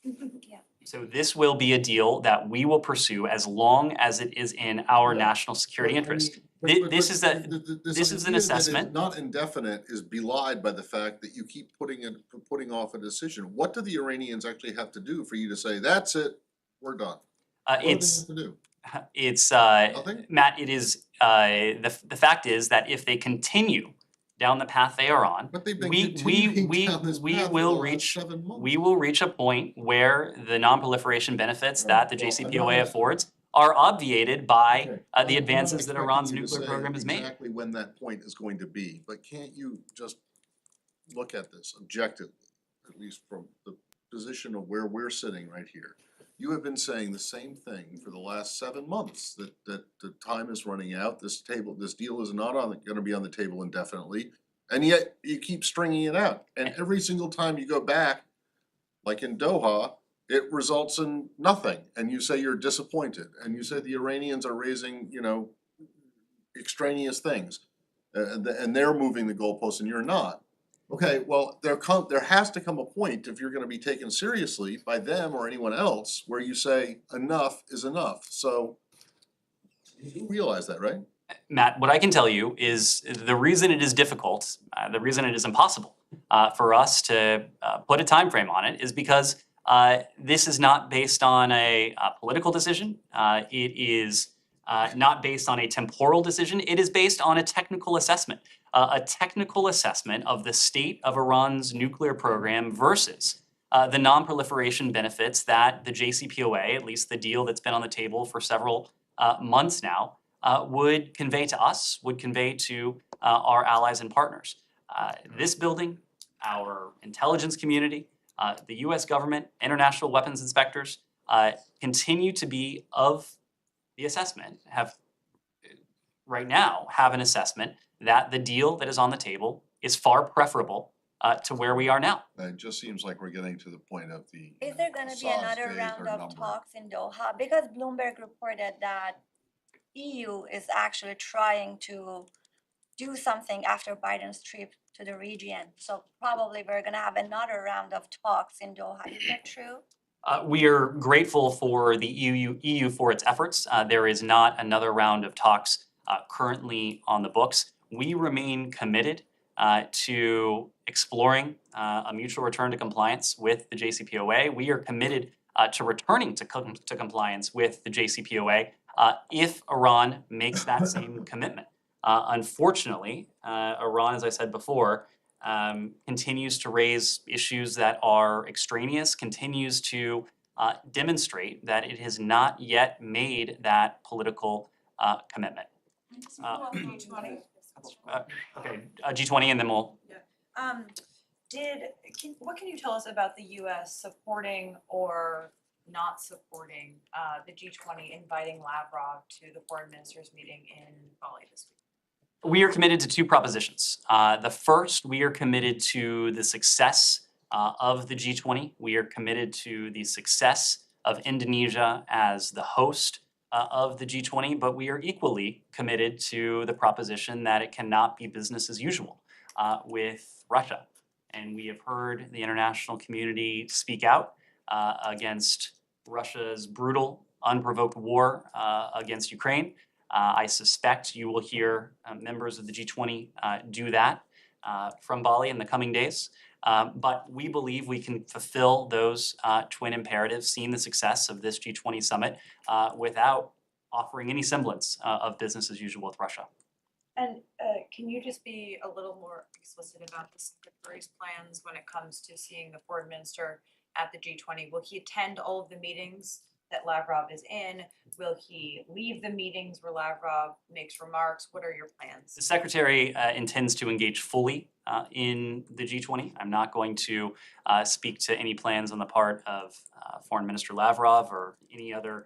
I: Yeah.
A: So this will be a deal that we will pursue as long as it is in our national security interest. This is an
B: idea that
A: assessment.
B: it's not indefinite is belied by the fact that you keep putting off a decision. What do the Iranians actually have to do for you to say, that's it, we're done? What do they have to do? Nothing?
A: Matt, it is, the fact is that if they continue down the path they are on,
B: But they've been
A: we
B: continuing down this
A: we
B: path for
A: will
B: the last
A: reach
B: 7 months.
A: we will reach a point where the non-proliferation benefits that the
B: Well, I'm
A: JCPOA
B: not-
A: affords are obviated by
B: Okay.
A: the
B: I'm not
A: advances that Iran's
B: expecting you to
A: nuclear
B: say
A: program has made.
B: Exactly when that point is going to be, but can't you just look at this objectively, at least from the position of where we're sitting right here? You have been saying the same thing for the last 7 months, that the time is running out, this deal is not gonna be on the table indefinitely, and yet you keep stringing it out. And every single time you go back, like in Doha, it results in nothing, and you say you're disappointed, and you say the Iranians are raising, extraneous things. And they're moving the goalposts and you're not. Okay, well, there has to come a point, if you're gonna be taken seriously by them or anyone else, where you say enough is enough, so you realize that, right?
A: Matt, what I can tell you is the reason it is difficult, the reason it is impossible for us to put a time frame on it is because this is not based on a political decision. It is not based on a temporal decision. It is based on a technical assessment. A technical assessment of the state of Iran's nuclear program versus the non-proliferation benefits that the JCPOA, at least the deal that's been on the table for several months now, would convey to us, would convey to our allies and partners. This building, our intelligence community, the US government, international weapons inspectors continue to be of the assessment, right now have an assessment that the deal that is on the table is far preferable to where we are now.
B: It just seems like we're getting to the point of the,
I: Is there gonna be
B: Assad's
I: another
B: days
I: round
B: are
I: of
B: numbered.
I: talks in Doha? Because Bloomberg reported that EU is actually trying to do something after Biden's trip to the region. So probably we're gonna have another round of talks in Doha. Is that true?
A: We are grateful for the EU for its efforts. There is not another round of talks currently on the books. We remain committed to exploring a mutual return to compliance with the JCPOA. We are committed to returning to compliance with the JCPOA if Iran makes that same commitment. Unfortunately, Iran, as I said before, continues to raise issues that are extraneous, continues to demonstrate that it has not yet made that political commitment. Okay, G20 and then we'll,
H: What can you tell us about the US supporting or not supporting the G20 inviting Lavrov to the foreign ministers meeting in Bali this week?
A: we are committed to two propositions. The first, we are committed to the success of the G20. We are committed to the success of Indonesia as the host of the G20, but we are equally committed to the proposition that it cannot be business as usual with Russia. And we have heard the international community speak out against Russia's brutal, unprovoked war against Ukraine. I suspect you will hear members of the G20 do that from Bali in the coming days. But we believe we can fulfill those twin imperatives, seeing the success of this G20 summit without offering any semblance of business as usual with Russia.
H: And can you just be a little more explicit about the Secretary's plans when it comes to seeing the foreign minister at the G20? Will he attend all of the meetings that Lavrov is in? Will he leave the meetings where Lavrov makes remarks? What are your plans?
A: The Secretary intends to engage fully in the G20. I'm not going to speak to any plans on the part of Foreign Minister Lavrov or any other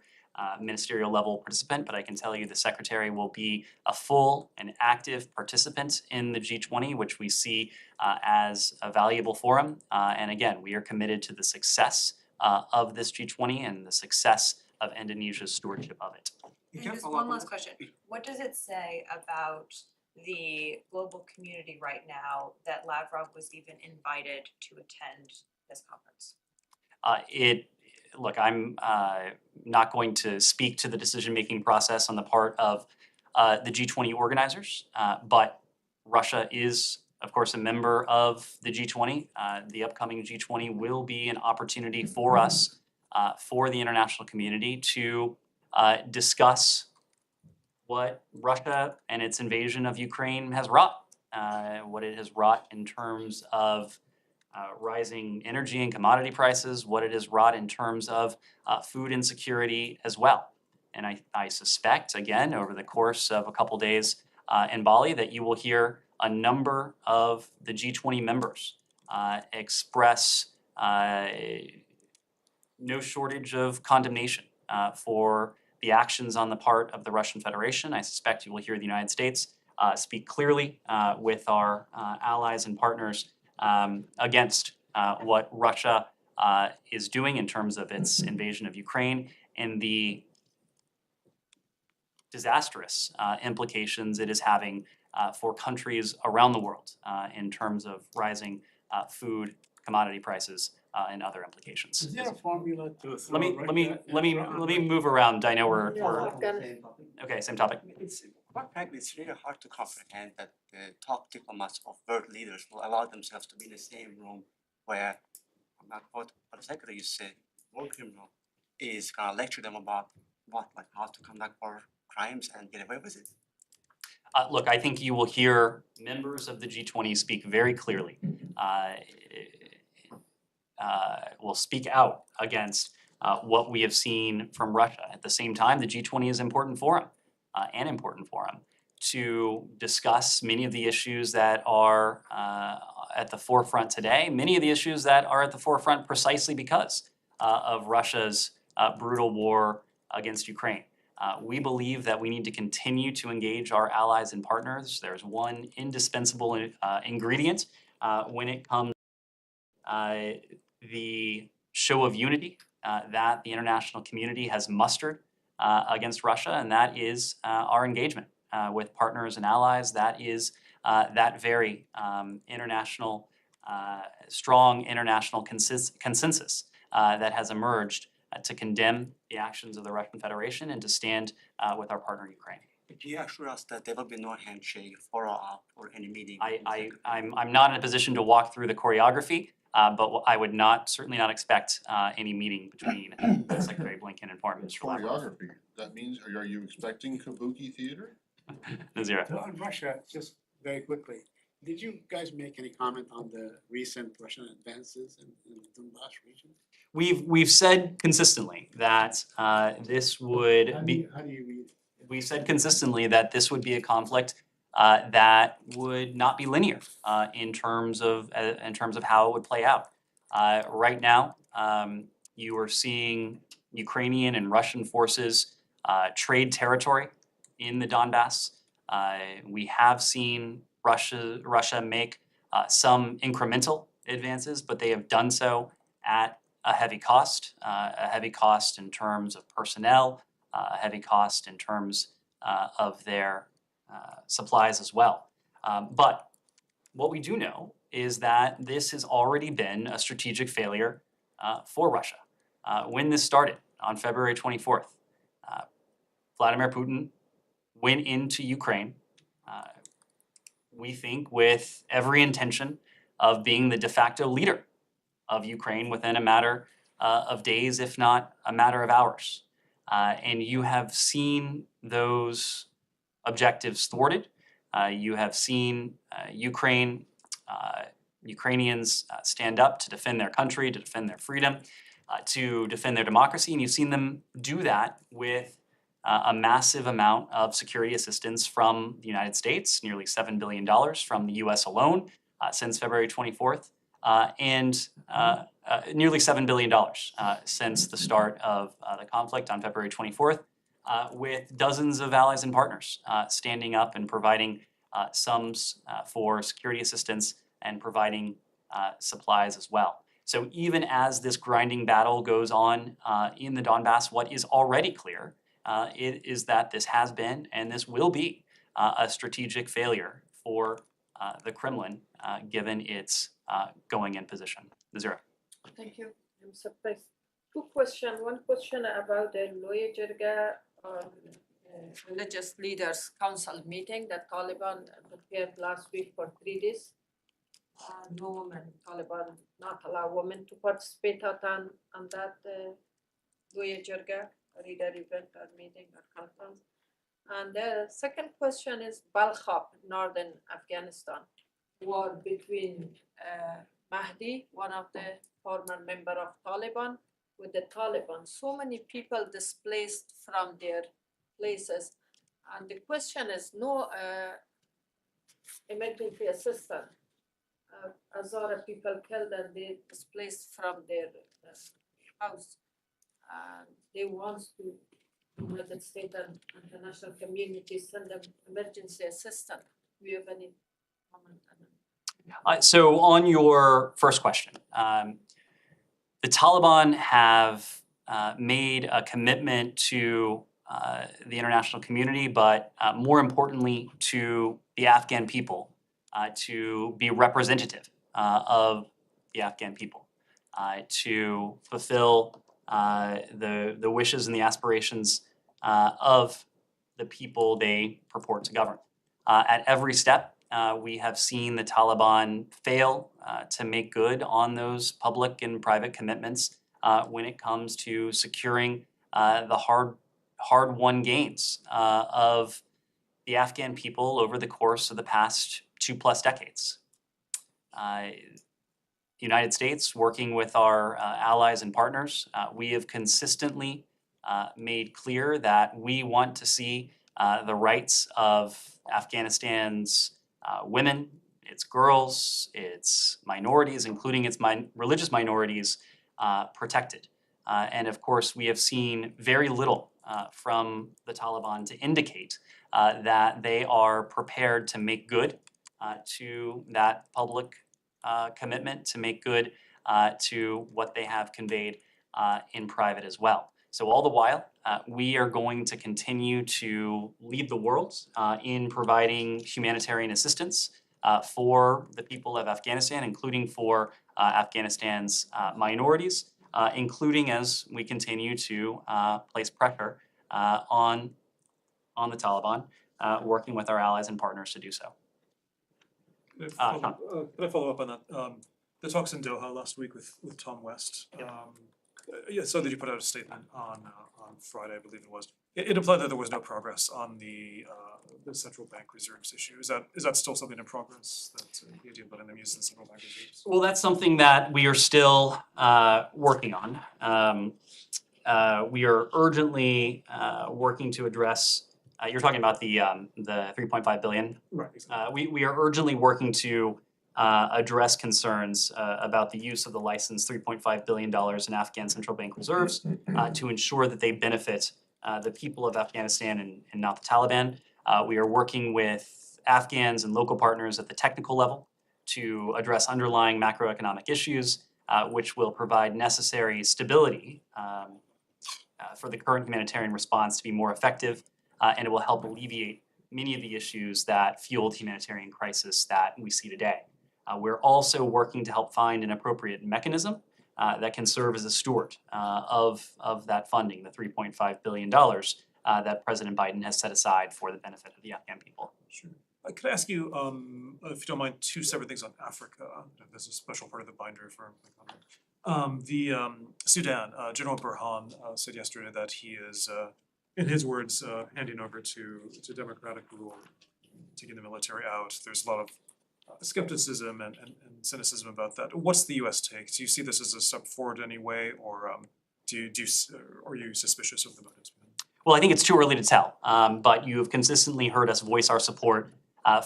A: ministerial level participant, but I can tell you the Secretary will be a full and active participant in the G20, which we see as a valuable forum. And again, we are committed to the success of this G20 and the success of Indonesia's stewardship of it.
H: And just one last question. What does it say about the global community right now that Lavrov was even invited to attend this conference?
A: Look, I'm not going to speak to the decision-making process on the part of the G20 organizers, but Russia is, of course, a member of the G20. The upcoming G20 will be an opportunity for us, for the international community, to discuss what Russia and its invasion of Ukraine has wrought, what it has wrought in terms of rising energy and commodity prices, what it has wrought in terms of food insecurity as well. And I suspect, again, over the course of a couple days in Bali, that you will hear a number of the G20 members express no shortage of condemnation for the actions on the part of the Russian Federation. I suspect you will hear the United States speak clearly with our allies and partners against what Russia is doing in terms of its invasion of Ukraine and the disastrous implications it is having for countries around the world in terms of rising food, commodity prices, and other implications.
C: Is there a formula to
A: Let
C: throw
A: me
C: Russia?
A: let me move around. I know we're
C: Yeah.
A: okay. Same topic.
J: It's quite frankly, it's really hard to comprehend that the top diplomats of world leaders will allow themselves to be in the same room where, I'm not quote, but the secretary said, war criminal is gonna lecture them about what, like how to conduct war crimes and get away with it.
A: Look, I think you will hear members of the G20 speak very clearly. Will speak out against what we have seen from Russia. At the same time, the G20 is an important forum to discuss many of the issues that are at the forefront today, many of the issues that are at the forefront precisely because of Russia's brutal war against Ukraine. We believe that we need to continue to engage our allies and partners. There's one indispensable ingredient when it comes to the show of unity that the international community has mustered against Russia, and that is our engagement with partners and allies. That is that very international, strong international consensus that has emerged to condemn the actions of the Russian Federation and to stand with our partner Ukraine.
J: Could you assure us that there will be no handshake, follow-up, or any meeting?
A: I'm not in a position to walk through the choreography, but I would certainly not expect any meeting between Secretary Blinken and Foreign Minister Lavrov.
B: Choreography, that means, are you expecting kabuki theater?
A: Nazira.
C: So on Russia, just very quickly, did you guys make any comment on the recent Russian advances in the Donbass region?
A: We've said consistently that this would be.
C: How do you read it?
A: We've said consistently that this would be a conflict that would not be linear in terms of how it would play out. Right now, you are seeing Ukrainian and Russian forces trade territory in the Donbass. We have seen Russia make some incremental advances, but they have done so at a heavy cost in terms of personnel, a heavy cost in terms of their supplies as well. But what we do know is that this has already been a strategic failure for Russia. When this started on February 24th, Vladimir Putin went into Ukraine, we think with every intention of being the de facto leader of Ukraine within a matter of days, if not a matter of hours. And you have seen those objectives thwarted. You have seen Ukrainians stand up to defend their country, to defend their freedom, to defend their democracy, and you've seen them do that with a massive amount of security assistance from the United States, nearly $7 billion from the US alone since February 24th, and nearly $7 billion since the start of the conflict on February 24th, with dozens of allies and partners standing up and providing sums for security assistance and providing supplies as well. So even as this grinding battle goes on in the Donbass, what is already clear is that this has been and this will be a strategic failure for the Kremlin, given its going in position. Nazira.
K: Thank you. I'm surprised. Two questions. One question about the Loya Jirga religious leaders council meeting that Taliban prepared last week for 3 days. No women, Taliban not allow women to participate on that Loya Jirga reader event or meeting or conference. And the second question is Balkhab, northern Afghanistan, war between Mahdi, one of the former member of Taliban, with the Taliban. So many people displaced from their places. And the question is no emergency assistance. Hazara people killed and they displaced from their house. And they want to United States and international community send them emergency assistance. Do you have any comment on that?
A: So on your first question, the Taliban have made a commitment to the international community, but more importantly to the Afghan people, to be representative of the Afghan people, to fulfill the wishes and the aspirations of the people they purport to govern. At every step, we have seen the Taliban fail to make good on those public and private commitments when it comes to securing the hard-won gains of the Afghan people over the course of the past 2+ decades. The United States, working with our allies and partners, we have consistently made clear that we want to see the rights of Afghanistan's women, its girls, its minorities, including its religious minorities, protected. And of course, we have seen very little from the Taliban to indicate that they are prepared to make good to that public commitment, to make good to what they have conveyed in private as well. So all the while, we are going to continue to lead the world in providing humanitarian assistance for the people of Afghanistan, including for Afghanistan's minorities, including as we continue to place pressure on the Taliban, working with our allies and partners to do so.
E: Can I follow up on that? The talks in Doha last week with Tom West. Yeah, so that you put out a statement on Friday, I believe it was. It implied that there was no progress on the central bank reserves issue. Is that still something in progress? That the idea of letting them use the central bank reserves?
A: Well, that's something that we are still working on. We are urgently working to address. You're talking about the 3.5 billion.
E: Right. Exactly.
A: We are urgently working to address concerns about the use of the licensed $3.5 billion in Afghan central bank reserves to ensure that they benefit the people of Afghanistan and not the Taliban. We are working with Afghans and local partners at the technical level to address underlying macroeconomic issues, which will provide necessary stability for the current humanitarian response to be more effective, and it will help alleviate many of the issues that fueled the humanitarian crisis that we see today. We're also working to help find an appropriate mechanism that can serve as a steward of that funding, the $3.5 billion that President Biden has set aside for the benefit of the Afghan people.
E: Sure. Could I ask you, if you don't mind, two separate things on Africa? There's a special part of the binder for my comment. Sudan, General Burhan said yesterday that he is, in his words, handing over to democratic rule, taking the military out. There's a lot of skepticism and cynicism about that. What's the U.S. take? Do you see this as a step forward anyway, or are you suspicious of the motives?
A: Well, I think it's too early to tell, but you have consistently heard us voice our support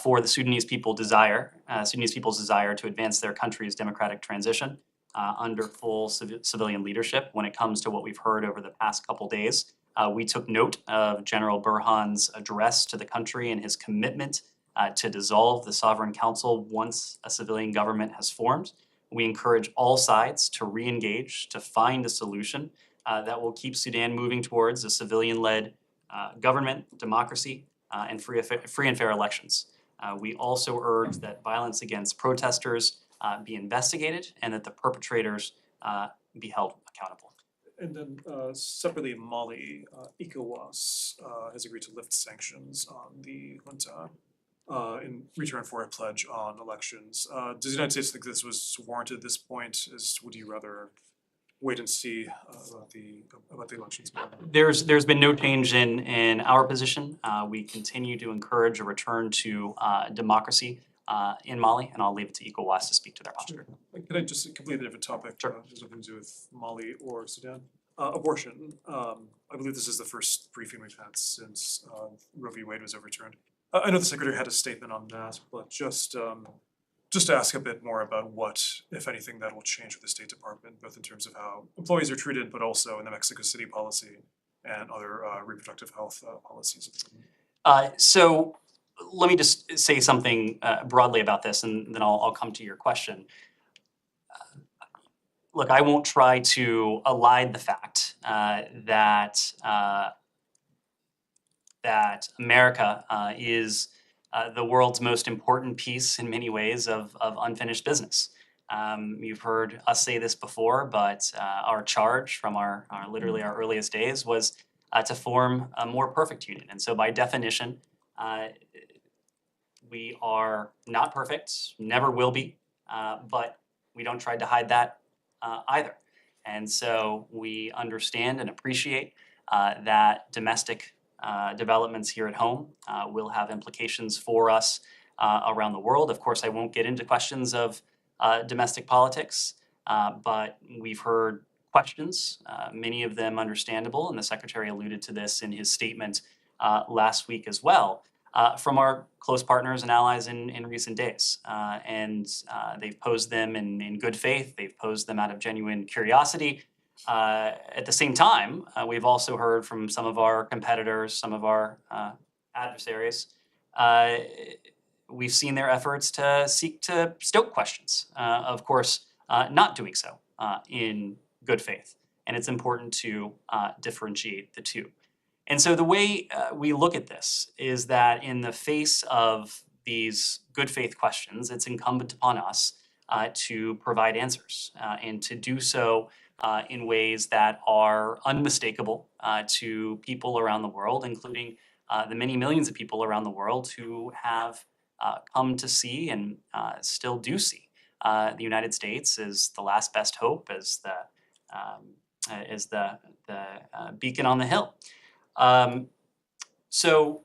A: for the Sudanese people's desire to advance their country's democratic transition under full civilian leadership. When it comes to what we've heard over the past couple days, we took note of General Burhan's address to the country and his commitment to dissolve the Sovereign Council once a civilian government has formed. We encourage all sides to re-engage, to find a solution that will keep Sudan moving towards a civilian-led government, democracy, and free and fair elections. We also urge that violence against protesters be investigated and that the perpetrators be held accountable.
E: And then separately, Mali, ECOWAS has agreed to lift sanctions on the junta in return for a pledge on elections. Does the United States think this was warranted at this point? Would you rather wait and see about the elections?
A: There's been no change in our position. We continue to encourage a return to democracy in Mali, and I'll leave it to ECOWAS to speak to their posture.
E: Sure. Could I just completely different topic?
A: Sure.
E: Has nothing to do with Mali or Sudan. Abortion. I believe this is the first briefing we've had since Roe v. Wade was overturned. I know the Secretary had a statement on that, but just to ask a bit more about what, if anything, that will change with the State Department, both in terms of how employees are treated, but also in the Mexico City policy and other reproductive health policies.
A: So let me just say something broadly about this, and then I'll come to your question. Look, I won't try to elide the fact that America is the world's most important piece in many ways of unfinished business. You've heard us say this before, but our charge from our literally our earliest days was to form a more perfect union. And so by definition, we are not perfect, never will be, but we don't try to hide that either. And so we understand and appreciate that domestic developments here at home will have implications for us around the world. Of course, I won't get into questions of domestic politics, but we've heard questions, many of them understandable, and the Secretary alluded to this in his statement last week as well, from our close partners and allies in recent days. And they've posed them in good faith, they've posed them out of genuine curiosity. At the same time, we've also heard from some of our competitors, some of our adversaries, we've seen their efforts to seek to stoke questions, of course, not doing so in good faith. And it's important to differentiate the two. And so the way we look at this is that in the face of these good faith questions, it's incumbent upon us to provide answers and to do so in ways that are unmistakable to people around the world, including the many millions of people around the world who have come to see and still do see the United States as the last best hope, as the beacon on the hill. So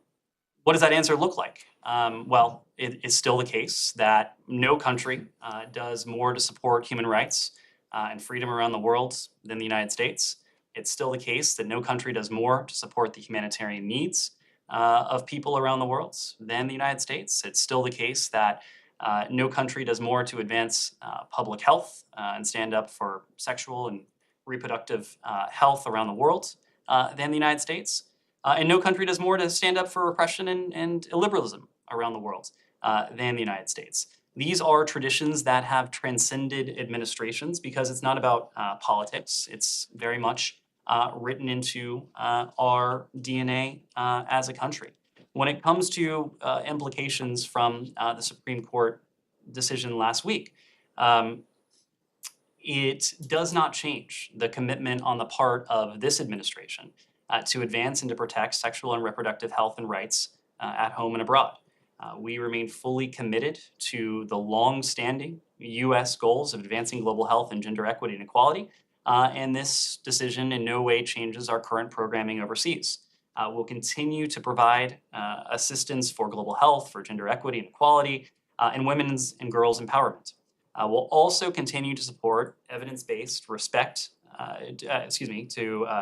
A: what does that answer look like? Well, it is still the case that no country does more to support human rights and freedom around the world than the United States. It's still the case that no country does more to support the humanitarian needs of people around the world than the United States. It's still the case that no country does more to advance public health and stand up for sexual and reproductive health around the world than the United States. And no country does more to stand up for repression and illiberalism around the world than the United States. These are traditions that have transcended administrations because it's not about politics. It's very much written into our DNA as a country. When it comes to implications from the Supreme Court decision last week, it does not change the commitment on the part of this administration to advance and to protect sexual and reproductive health and rights at home and abroad. We remain fully committed to the long-standing U.S. goals of advancing global health and gender equity and equality, and this decision in no way changes our current programming overseas. We'll continue to provide assistance for global health, for gender equity and equality, and women's and girls' empowerment. We'll also continue to support evidence-based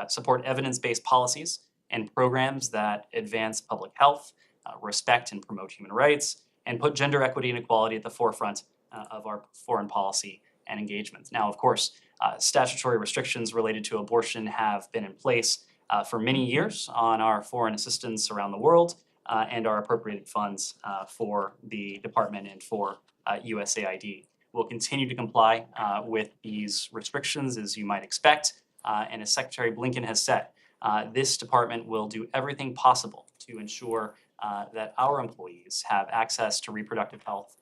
A: support evidence-based policies and programs that advance public health, respect and promote human rights, and put gender equity and equality at the forefront of our foreign policy and engagements. Now, of course, statutory restrictions related to abortion have been in place for many years on our foreign assistance around the world and our appropriated funds for the department and for USAID. We'll continue to comply with these restrictions, as you might expect, and as Secretary Blinken has said, this department will do everything possible to ensure that our employees have access to reproductive health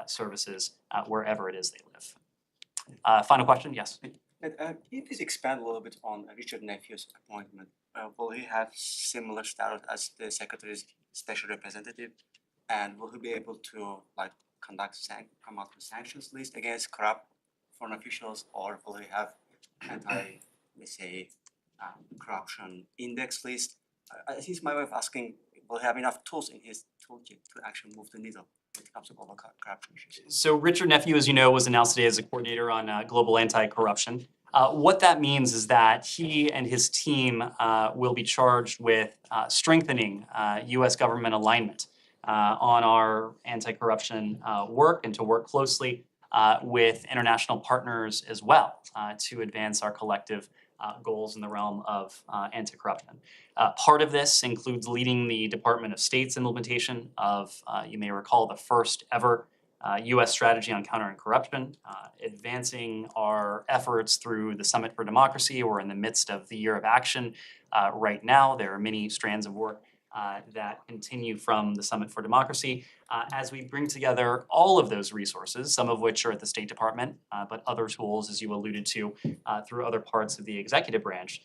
A: services wherever it is they live. Final question? Yes.
J: Can you please expand a little bit on Richard Nephew's appointment? Will he have similar status as the Secretary's special representative? And will he be able to come out with sanctions list against corrupt foreign officials, or will he have corruption index list? I think it's my way of asking, will he have enough tools in his toolkit to actually move the needle when it comes to global corruption issues?
A: So Richard Nephew, as you know, was announced today as a coordinator on global anti-corruption. What that means is that he and his team will be charged with strengthening U.S. government alignment on our anti-corruption work and to work closely with international partners as well to advance our collective goals in the realm of anti-corruption. Part of this includes leading the Department of State's implementation of, you may recall, the first ever U.S. strategy on countering corruption, advancing our efforts through the Summit for Democracy. We're in the midst of the Year of Action right now. There are many strands of work that continue from the Summit for Democracy as we bring together all of those resources, some of which are at the State Department, but other tools, as you alluded to, through other parts of the executive branch,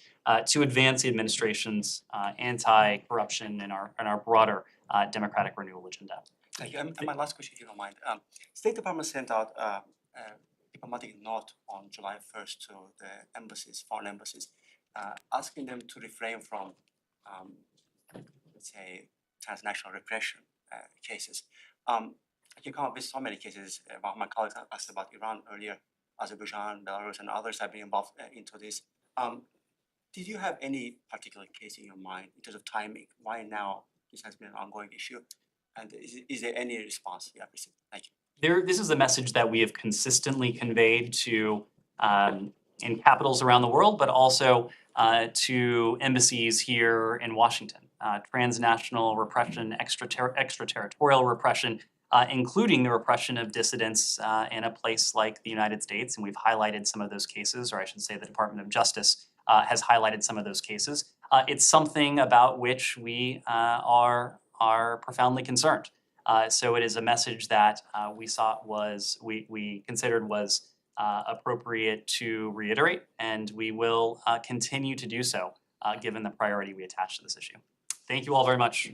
A: to advance the administration's anti-corruption and our broader democratic renewal agenda.
J: Thank you. And my last question, if you don't mind. State Department sent out a diplomatic note on July 1st to the embassies, foreign embassies, asking them to refrain from, let's say, transnational repression cases. I can come up with so many cases. My colleagues asked about Iran earlier, Azerbaijan, Belarus, and others have been involved into this. Did you have any particular case in your mind in terms of timing? Why now? This has been an ongoing issue. And is there any response you have received? Thank you.
A: This is a message that we have consistently conveyed to in capitals around the world, but also to embassies here in Washington. Transnational repression, extraterritorial repression, including the repression of dissidents in a place like the United States, and we've highlighted some of those cases, or I should say the Department of Justice has highlighted some of those cases. It's something about which we are profoundly concerned. So it is a message that we considered was appropriate to reiterate, and we will continue to do so given the priority we attach to this issue. Thank you all very much.